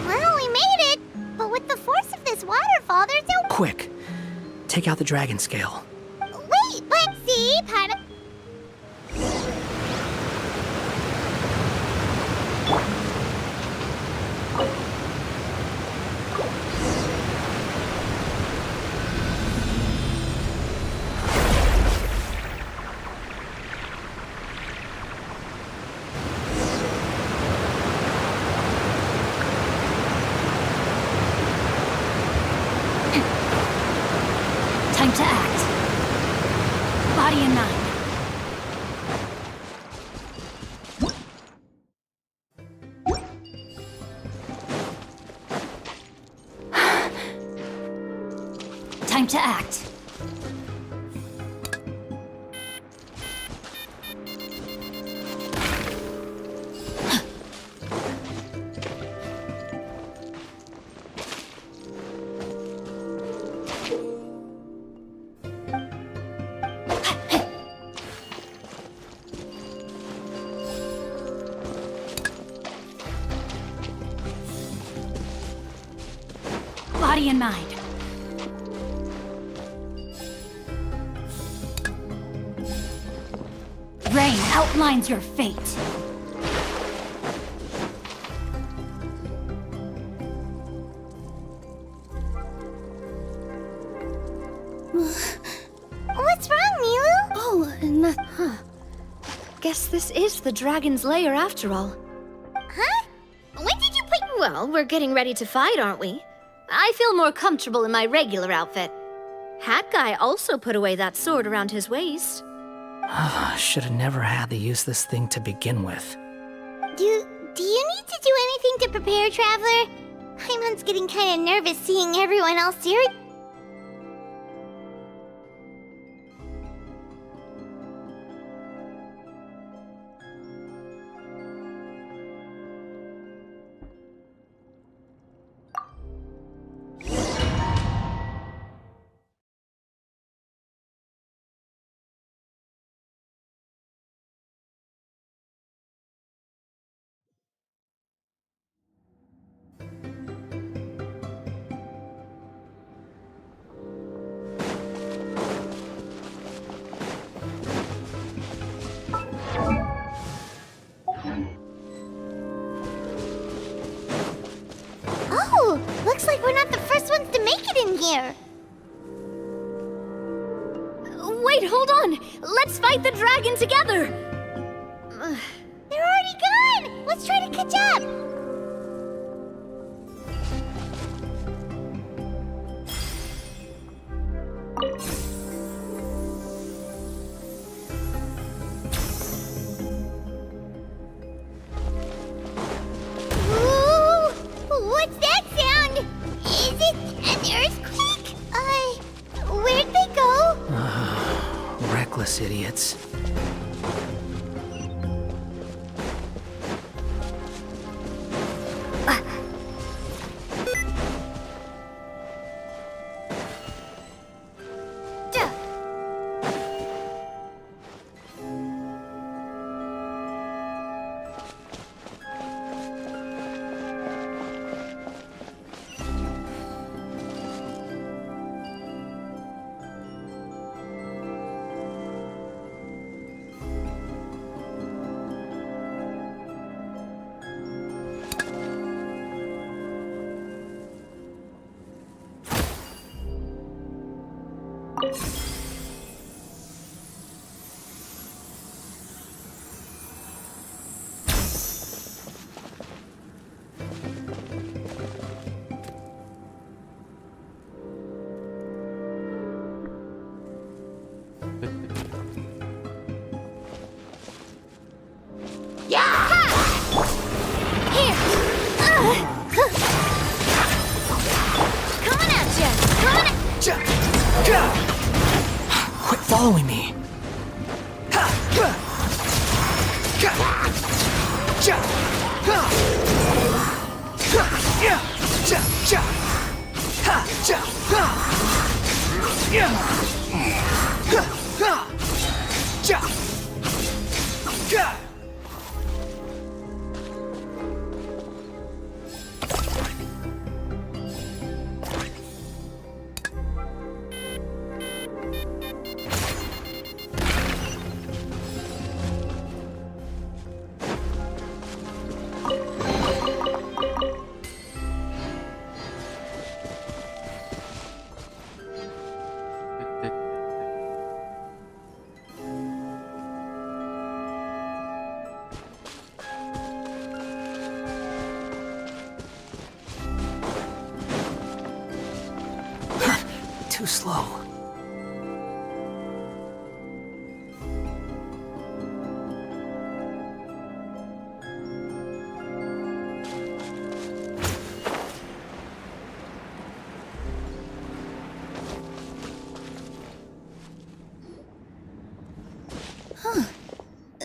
Well, we made it! But with the force of this waterfall, there's no... Quick, take out the dragon scale. Wait, let's see, part of... Time to act. Body in 9. Time to act. Body in mind. Rain outlines your fate. What's wrong, Milu? Oh, huh. Guess this is the dragon's lair after all. Huh? When did you put... Well, we're getting ready to fight, aren't we? I feel more comfortable in my regular outfit. Hat Guy also put away that sword around his waist. Should have never had to use this thing to begin with. Do you need to do anything to prepare, Traveler? Paimon's getting kind of nervous seeing everyone else here. Oh, looks like we're not the first ones to make it in here. Wait, hold on! Let's fight the dragon together! They're already gone! Let's try to catch up! Ooh, what's that sound? Is it an earthquake? Where'd they go? Reckless idiots. Coming at ya! Coming at... Quit following me. Too slow.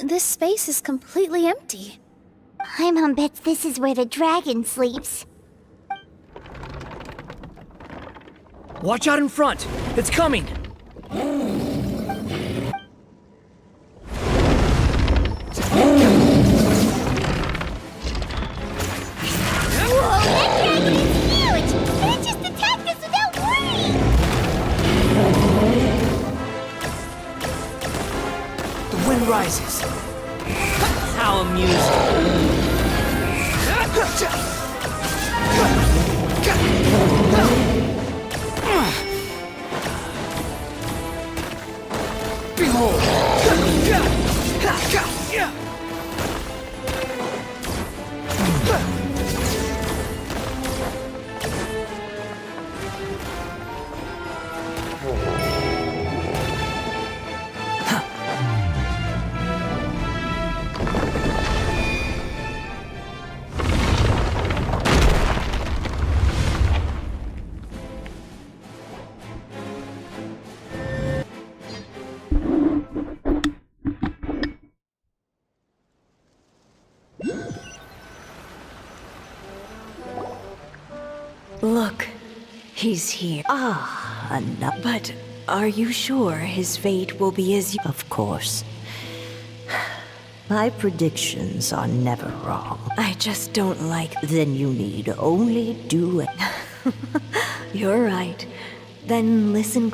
This space is completely empty. My mom bets this is where the dragon sleeps. Watch out in front! It's coming! Whoa, that dragon is huge! It just attacked us without warning! The wind rises. How amusing. Behold! Look, he's here. Ah, enough. But are you sure his fate will be as you... Of course. My predictions are never wrong. I just don't like... Then you need only do it. You're right. Then listen...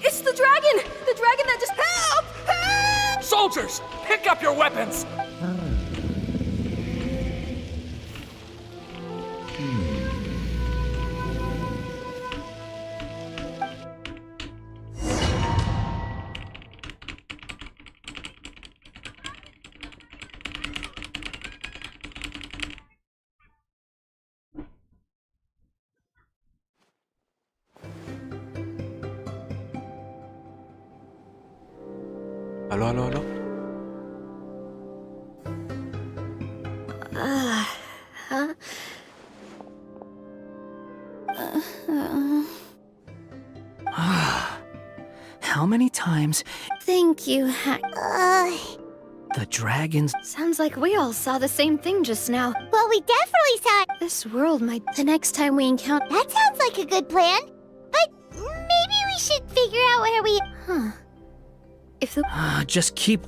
It's the dragon! The dragon that just... Help! Help! Soldiers, pick up your weapons! Aló, aló, aló. How many times... Thank you, Hack. The dragons... Sounds like we all saw the same thing just now. Well, we definitely saw it. This world might... The next time we encounter... That sounds like a good plan. But maybe we should figure out where we... Huh. If the... just keep...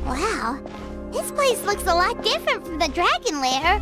Wow, This place looks a lot different from the dragon lair.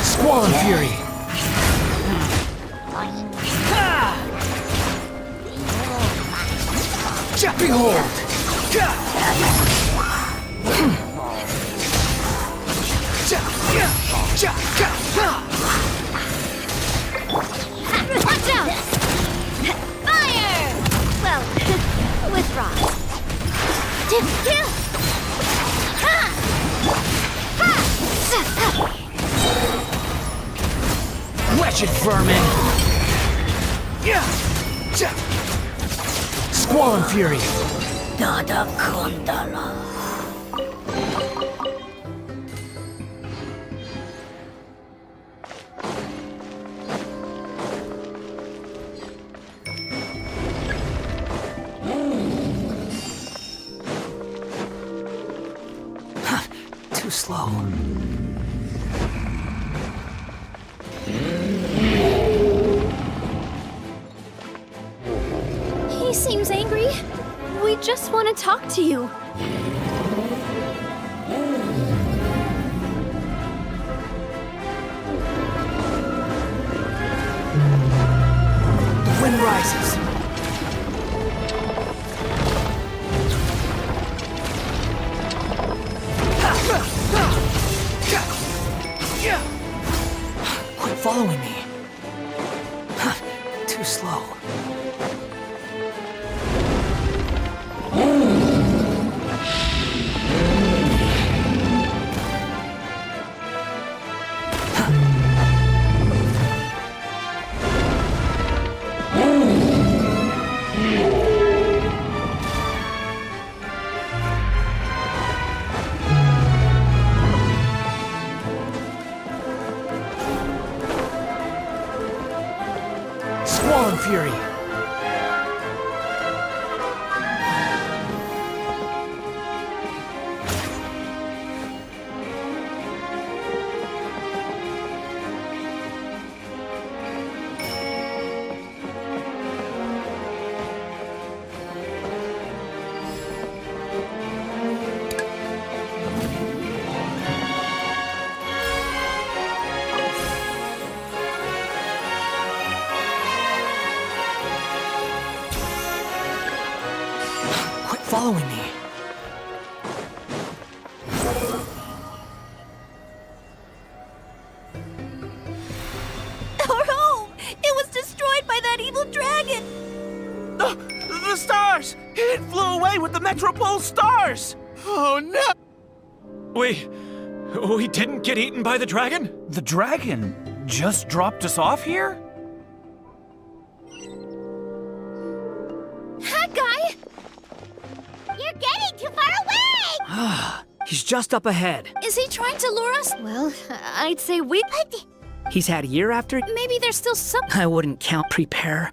Squall and Fury! Behold! Watch out! Fire! Well, with rocks. Wretched vermin! Squall and Fury! Nada kundala. Too slow. He seems angry. We just want to talk to you. The wind rises. following me. Our home! It was destroyed by that evil dragon! The stars! It flew away with the Metropole stars! Oh no! We didn't get eaten by the dragon? The dragon just dropped us off here? Hi, guy! You're getting too far away! He's just up ahead. Is he trying to lure us? Well, I'd say we. He's had a year after. Maybe there's still some. I wouldn't count prepare.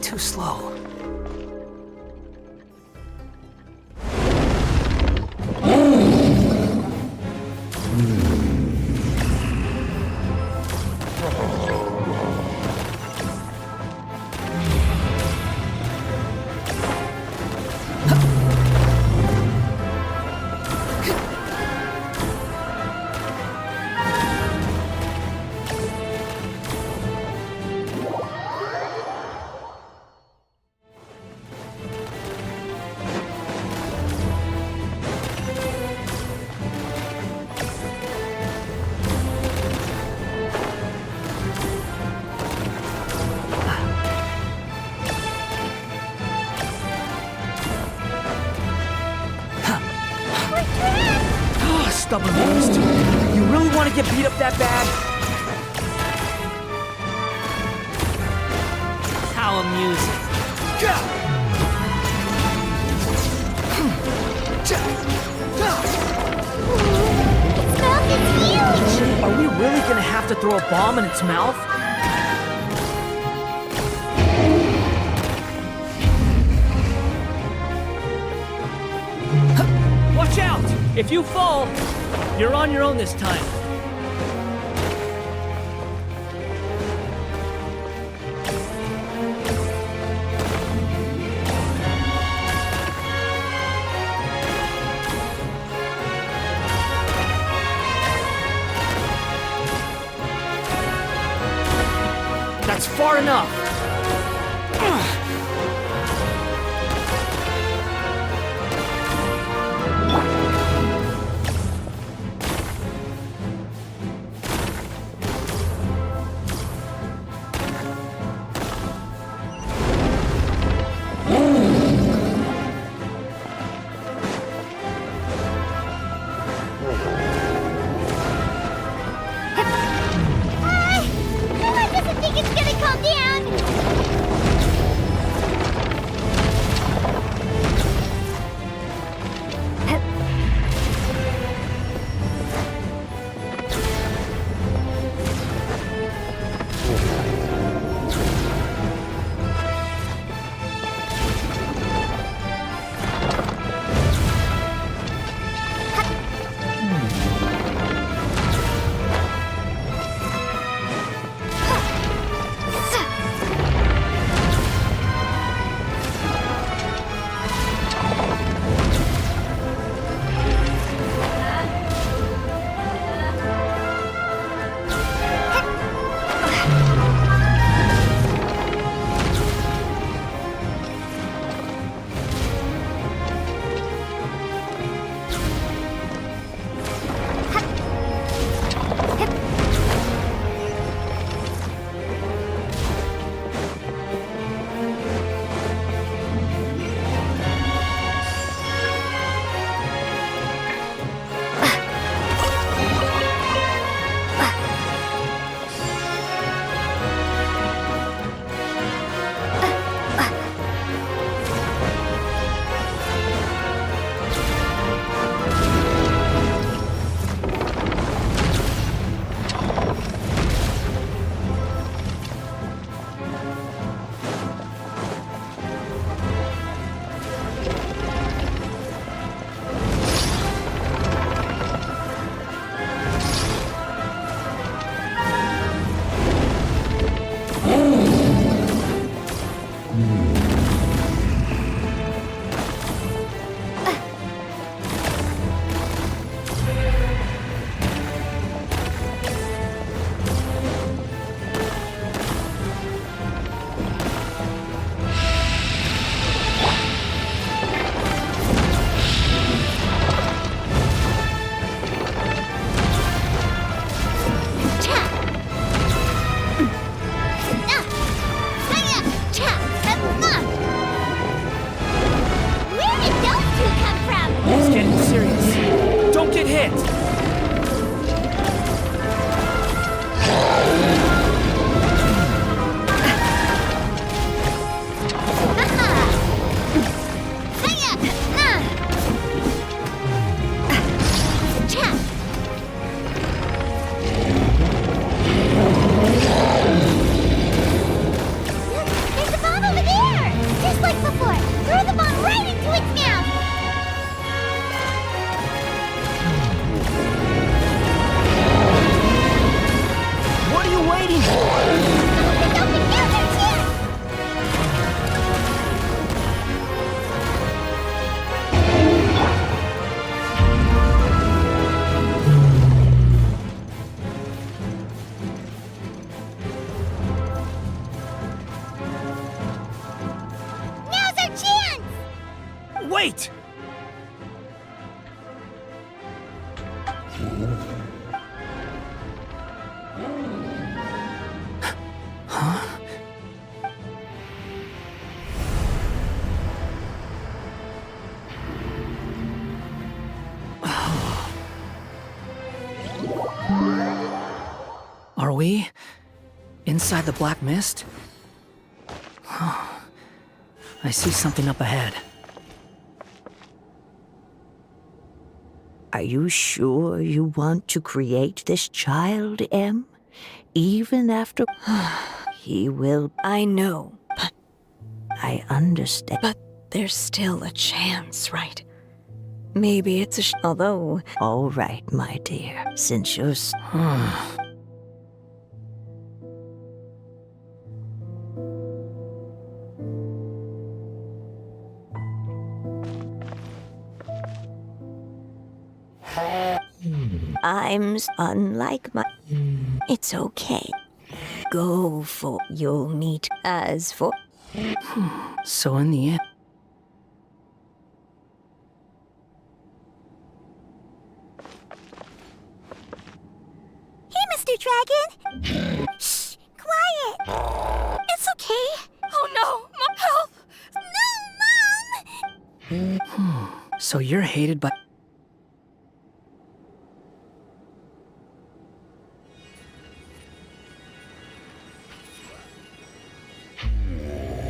Too slow. Stubborn beast. You really want to get beat up that bad? How amusing. Its mouth is huge! Are we really gonna have to throw a bomb in its mouth? Watch out! If you fall, you're on your own this time. That's far enough. I doesn't think it's gonna calm down! Wait! Huh? Are we inside the black mist? I see something up ahead. Are you sure you want to create this child, Em? Even after he will... I know, but I understand. But there's still a chance, right? Maybe it's a Although... All right, my dear. Since you're... I'm unlike my... It's okay. Go for... You'll meet as for... So in the end... Hey, Mr. Dragon! Shh! Quiet! It's okay! Oh no! Mom, help! No, Mom! So you're hated by...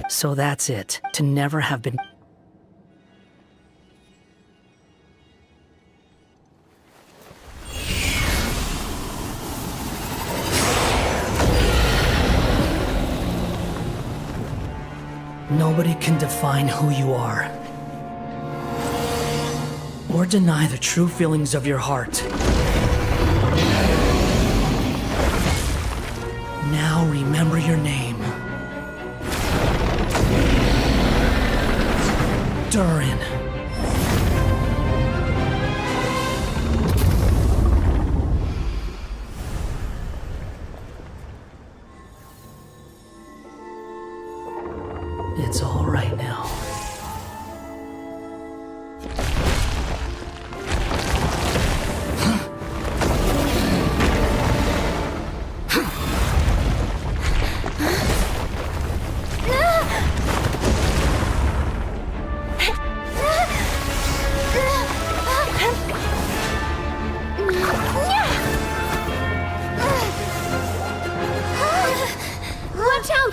So that's it. To never have been... Nobody can define who you are. Or deny the true feelings of your heart. Now remember your name. Durin. It's all right now. Watch out!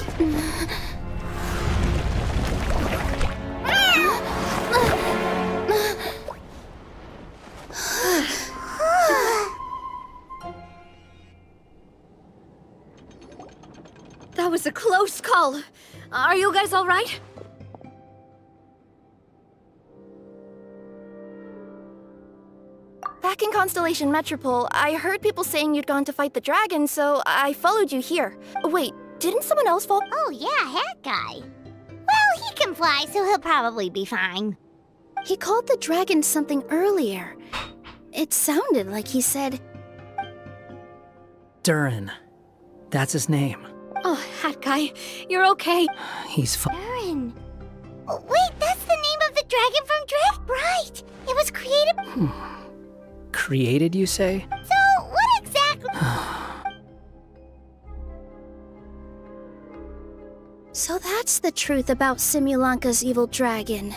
That was a close call. Are you guys all right? Back in Constellation Metropole, I heard people saying you'd gone to fight the dragon, so I followed you here. Wait, didn't someone else fall? Oh yeah, that guy. Well, he can fly, so he'll probably be fine. He called the dragon something earlier. It sounded like he said... Durin. That's his name. Oh, Hat Guy, you're okay. He's fine. Durin. Oh, wait, that's the name of the dragon from Drake. Right. It was created... Created, you say? So, what exactly... So that's the truth about Simulanka's evil dragon.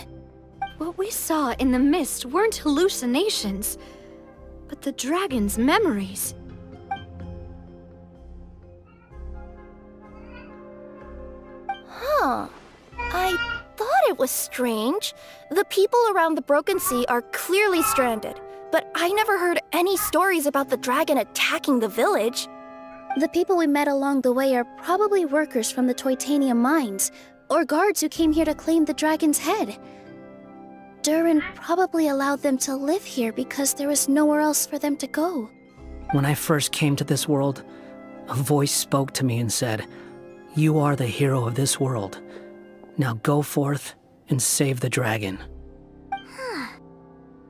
What we saw in the mist weren't hallucinations, but the dragon's memories. Huh. I thought it was strange. The people around the Broken Sea are clearly stranded, but I never heard any stories about the dragon attacking the village. The people we met along the way are probably workers from the Toitanium mines, or guards who came here to claim the dragon's head. Durin probably allowed them to live here because there was nowhere else for them to go. When I first came to this world, a voice spoke to me and said, "You are the hero of this world. Now go forth and save the dragon." Huh.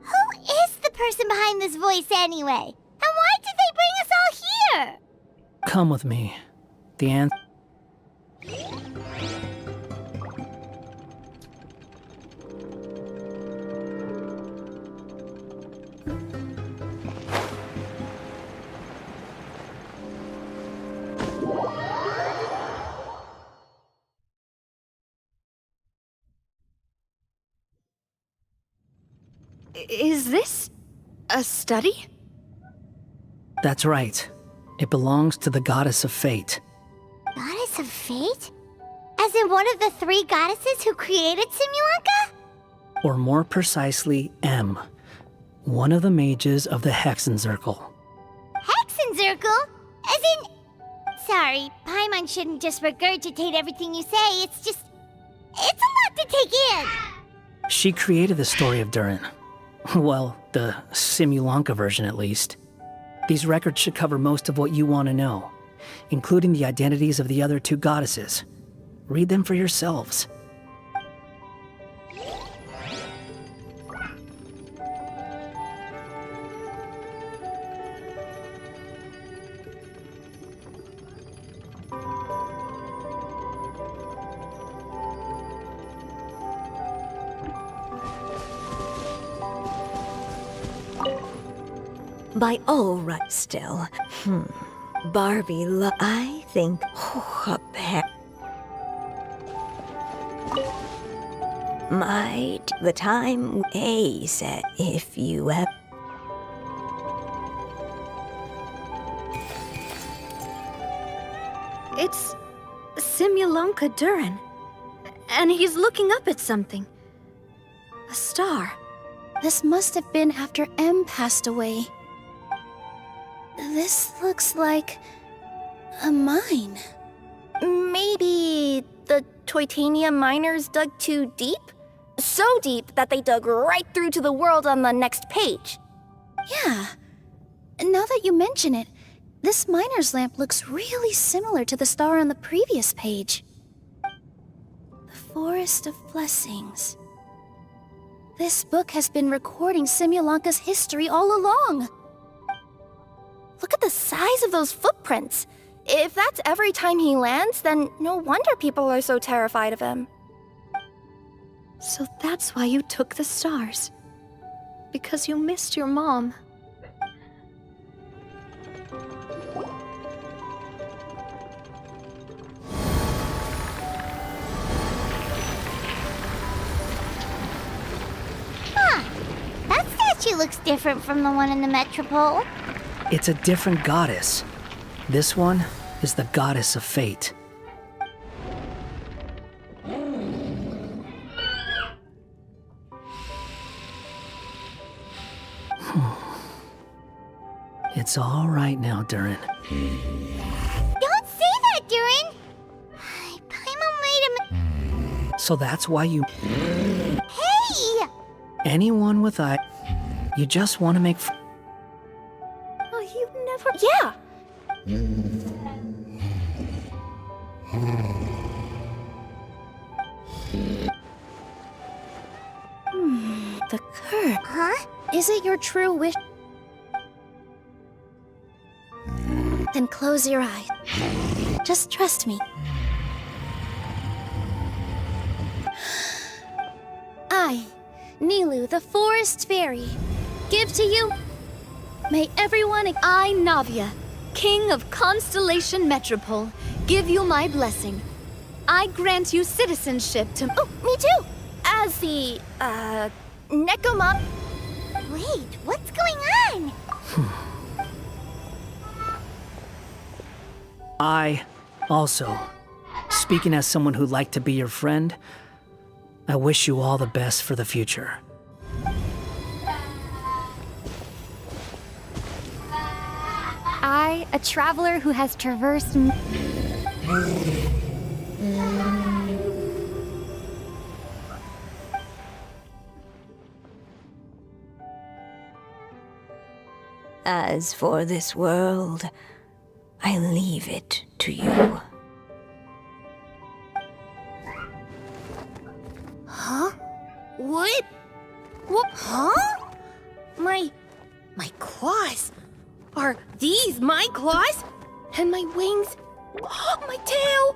Who is the person behind this voice anyway? And why did they bring us all here? Come with me. The answer... Is this a study? That's right. It belongs to the goddess of fate. Goddess of fate? As in one of the 3 goddesses who created Simulanka? Or more precisely, M. One of the mages of the Hexenzirkel. Hexenzirkel? As in... Sorry, Paimon shouldn't just regurgitate everything you say. It's just... It's a lot to take in! She created the story of Durin. Well, the Simulanka version at least. These records should cover most of what you want to know, including the identities of the other 2 goddesses. Read them for yourselves. By all right, still. Barbie, I think... Might the time A said if you have... It's Simulanka Durin. And he's looking up at something. A star. This must have been after M passed away. This looks like a mine. Maybe the Toitania miners dug too deep? So deep that they dug right through to the world on the next page. Yeah. Now that you mention it, this miner's lamp looks really similar to the star on the previous page. The Forest of Blessings. This book has been recording Simulanka's history all along. Look at the size of those footprints. If that's every time he lands, then no wonder people are so terrified of him. So that's why you took the stars. Because you missed your mom. Huh. That statue looks different from the one in the Metropole. It's a different goddess. This one is the goddess of fate. It's all right now, Durin. Don't say that, Durin! Paimon made him... So that's why you... Hey! Anyone with eye... You just want to make... Oh, you never... Yeah! The curse. Huh? Is it your true wish? Then close your eyes. Just trust me. I, Nilu, the Forest Fairy, give to you... May everyone... I, Navia, King of Constellation Metropole, give you my blessing. I grant you citizenship to... Oh, me too! As the, Nekomon... Wait, what's going on? I, also, speaking as someone who'd like to be your friend, I wish you all the best for the future. I, a traveler who has traversed... As for this world, I leave it to you. Huh? What? What? Huh? My claws? Are these my claws? And my wings? My tail?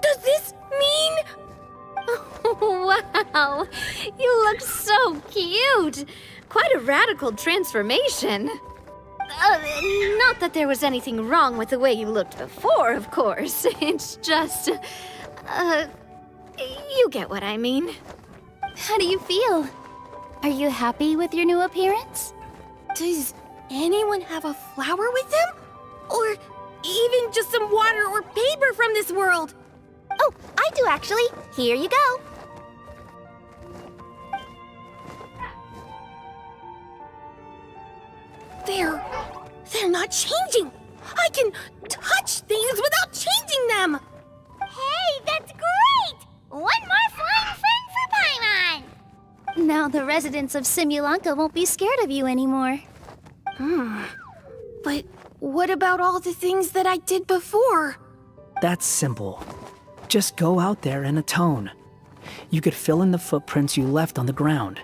Does this mean... Wow, you look so cute. Quite a radical transformation. Not that there was anything wrong with the way you looked before, of course. It's just... you get what I mean. How do you feel? Are you happy with your new appearance? Does anyone have a flower with them? Or even just some water or paper from this world? Oh, I do actually. Here you go. They're not changing. I can touch things without changing them. Hey, that's great! One more flying friend for Paimon! Now the residents of Simulanka won't be scared of you anymore. But what about all the things that I did before? That's simple. Just go out there and atone. You could fill in the footprints you left on the ground,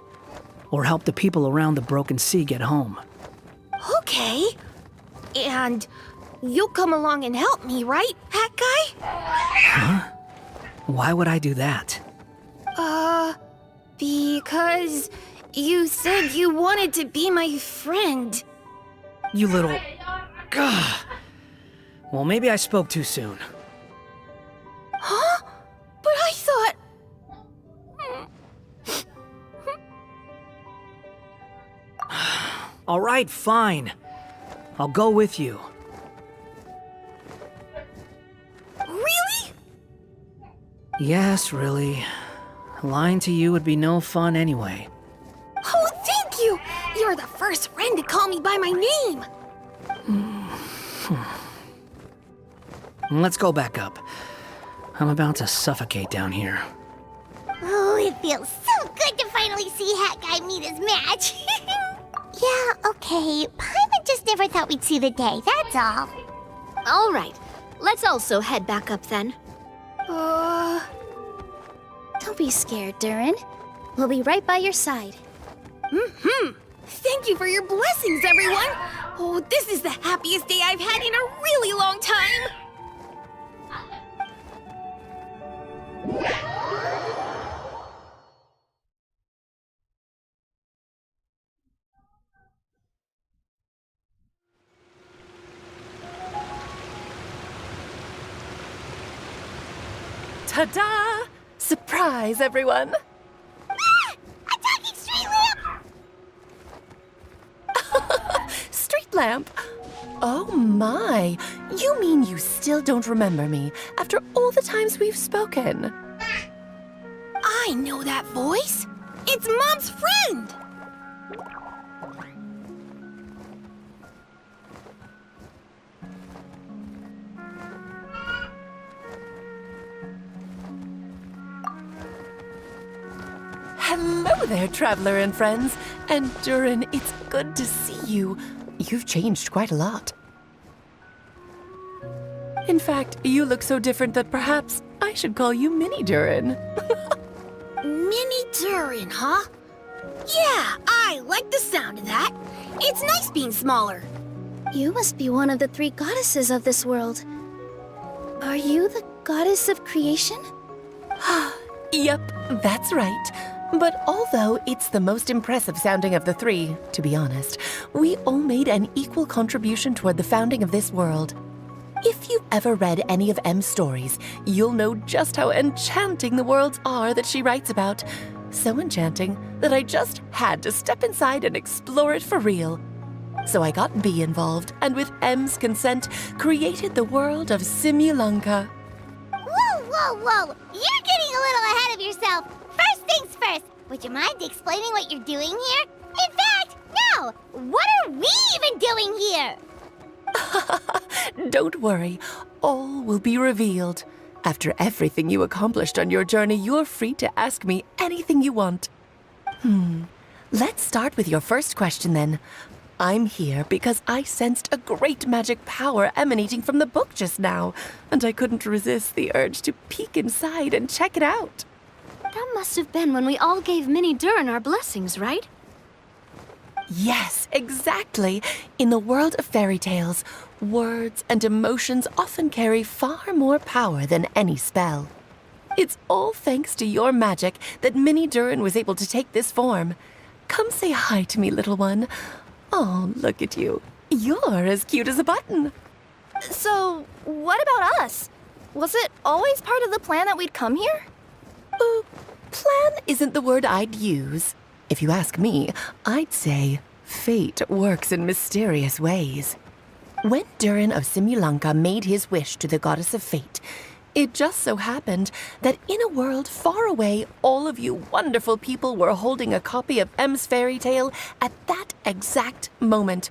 or help the people around the broken sea get home. Okay. And you'll come along and help me, right, Hat Guy? Huh? Why would I do that? Because you said you wanted to be my friend. You little... Gah. Well, maybe I spoke too soon. Huh? But I thought... All right, fine. I'll go with you. Really? Yes, really. Lying to you would be no fun anyway. Oh, thank you! You're the first friend to call me by my name! Let's go back up. I'm about to suffocate down here. Oh, it feels so good to finally see Hat Guy meet his match. Yeah, okay. Paimon just never thought we'd see the day, that's all. All right. Let's also head back up then. Don't be scared, Durin. We'll be right by your side. Thank you for your blessings, everyone! Oh, this is the happiest day I've had in a really long time! Ta-da! Surprise, everyone! Ah! A talking street lamp! Street lamp? Oh my! You mean you still don't remember me after all the times we've spoken? I know that voice! It's Mom's friend! Hello there, traveler and friends. And Durin, it's good to see you. You've changed quite a lot. In fact, you look so different that perhaps I should call you Mini Durin. Mini Durin, huh? Yeah, I like the sound of that. It's nice being smaller. You must be one of the 3 goddesses of this world. Are you the goddess of creation? Yep, that's right. But although it's the most impressive sounding of the 3, to be honest, we all made an equal contribution toward the founding of this world. If you've ever read any of M's stories, you'll know just how enchanting the worlds are that she writes about. So enchanting that I just had to step inside and explore it for real. So I got B involved, and with M's consent, created the world of Simulanka. Whoa, whoa, whoa! You're getting a little ahead of yourself. First things first, would you mind explaining what you're doing here? In fact, no! What are we even doing here? Don't worry, all will be revealed. After everything you accomplished on your journey, you're free to ask me anything you want. Let's start with your first question then. I'm here because I sensed a great magic power emanating from the book just now, and I couldn't resist the urge to peek inside and check it out. That must have been when we all gave Mini Durin our blessings, right? Yes, exactly. In the world of fairy tales, words and emotions often carry far more power than any spell. It's all thanks to your magic that Mini Durin was able to take this form. Come say hi to me, little one. Oh, look at you. You're as cute as a button. So, what about us? Was it always part of the plan that we'd come here? Plan isn't the word I'd use. If you ask me, I'd say fate works in mysterious ways. When Durin of Simulanka made his wish to the goddess of fate, it just so happened that in a world far away, all of you wonderful people were holding a copy of M's fairy tale at that exact moment.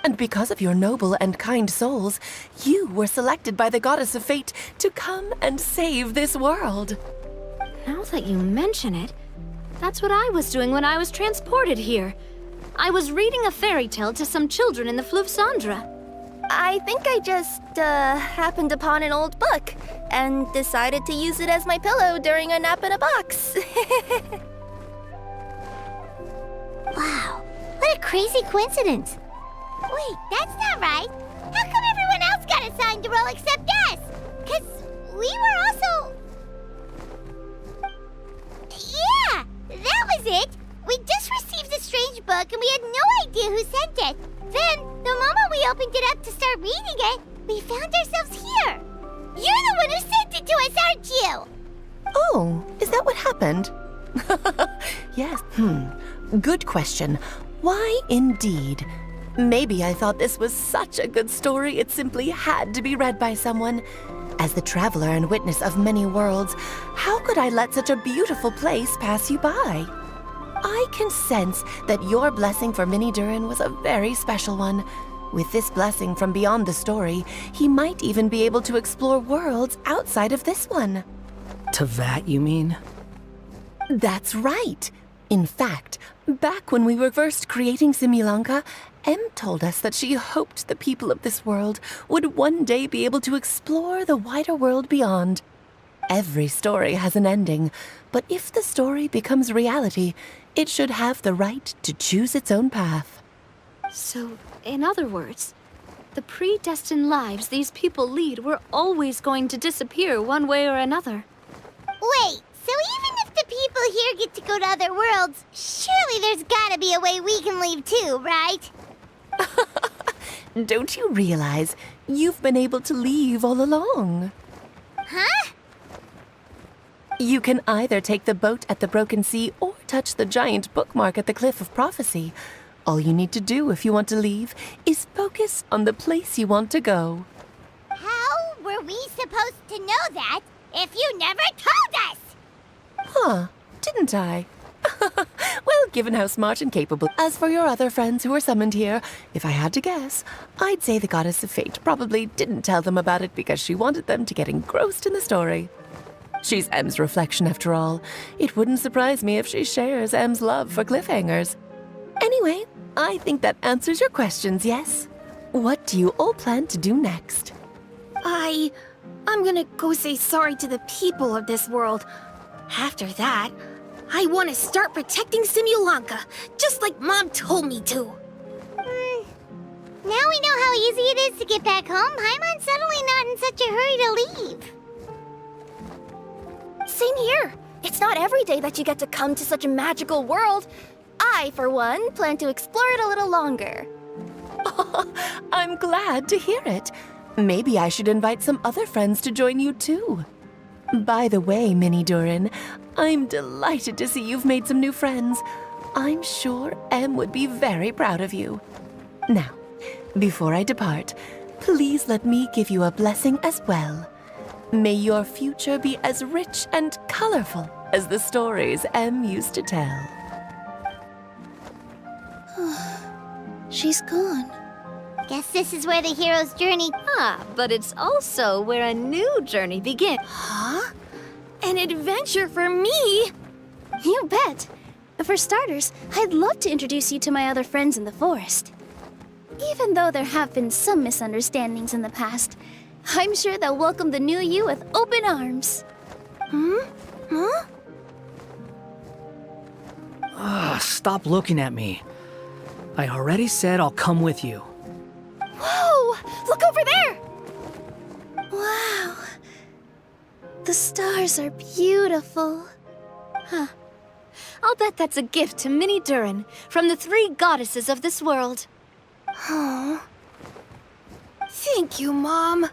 And because of your noble and kind souls, you were selected by the goddess of fate to come and save this world. Now that you mention it, that's what I was doing when I was transported here. I was reading a fairy tale to some children in the Fleuve Cendre. I think I just, happened upon an old book and decided to use it as my pillow during a nap in a box. Wow, what a crazy coincidence. Wait, that's not right. How come everyone else got assigned to roll except us? 'Cause we were also... Yeah, that was it. We just received a strange book and we had no idea who sent it. Then, the moment we opened it up to start reading it, we found ourselves here. You're the one who sent it to us, aren't you? Oh, is that what happened? Yes, good question. Why indeed? Maybe I thought this was such a good story it simply had to be read by someone. As the traveler and witness of many worlds, how could I let such a beautiful place pass you by? I can sense that your blessing for Mini Durin was a very special one. With this blessing from beyond the story, he might even be able to explore worlds outside of this one. Teyvat, you mean? That's right. In fact, back when we were first creating Simulanka, Em told us that she hoped the people of this world would one day be able to explore the wider world beyond. Every story has an ending, but if the story becomes reality, it should have the right to choose its own path. So, in other words, the predestined lives these people lead were always going to disappear one way or another. Wait, so even if the people here get to go to other worlds, surely there's gotta be a way we can leave too, right? Don't you realize you've been able to leave all along? Huh? You can either take the boat at the Broken Sea or touch the giant bookmark at the Cliff of Prophecy. All you need to do if you want to leave is focus on the place you want to go. How were we supposed to know that if you never told us? Huh, didn't I? Well, given how smart and capable. As for your other friends who were summoned here, if I had to guess, I'd say the Goddess of Fate probably didn't tell them about it because she wanted them to get engrossed in the story. She's Em's reflection, after all. It wouldn't surprise me if she shares Em's love for cliffhangers. Anyway, I think that answers your questions, yes? What do you all plan to do next? I'm gonna go say sorry to the people of this world. After that, I want to start protecting Simulanka, just like Mom told me to. Now we know how easy it is to get back home. Paimon's suddenly not in such a hurry to leave. Same here. It's not every day that you get to come to such a magical world. I, for one, plan to explore it a little longer. I'm glad to hear it. Maybe I should invite some other friends to join you too. By the way, Mini Durin, I'm delighted to see you've made some new friends. I'm sure Em would be very proud of you. Now, before I depart, please let me give you a blessing as well. May your future be as rich and colorful as the stories Em used to tell. She's gone. Guess this is where the hero's journey... But it's also where a new journey begins. Huh? An adventure for me? You bet. For starters, I'd love to introduce you to my other friends in the forest. Even though there have been some misunderstandings in the past, I'm sure they'll welcome the new you with open arms. Huh? Stop looking at me. I already said I'll come with you. Whoa! Look over there! Wow. The stars are beautiful. Huh. I'll bet that's a gift to Mini Durin from the 3 goddesses of this world. Oh. Thank you, Mom.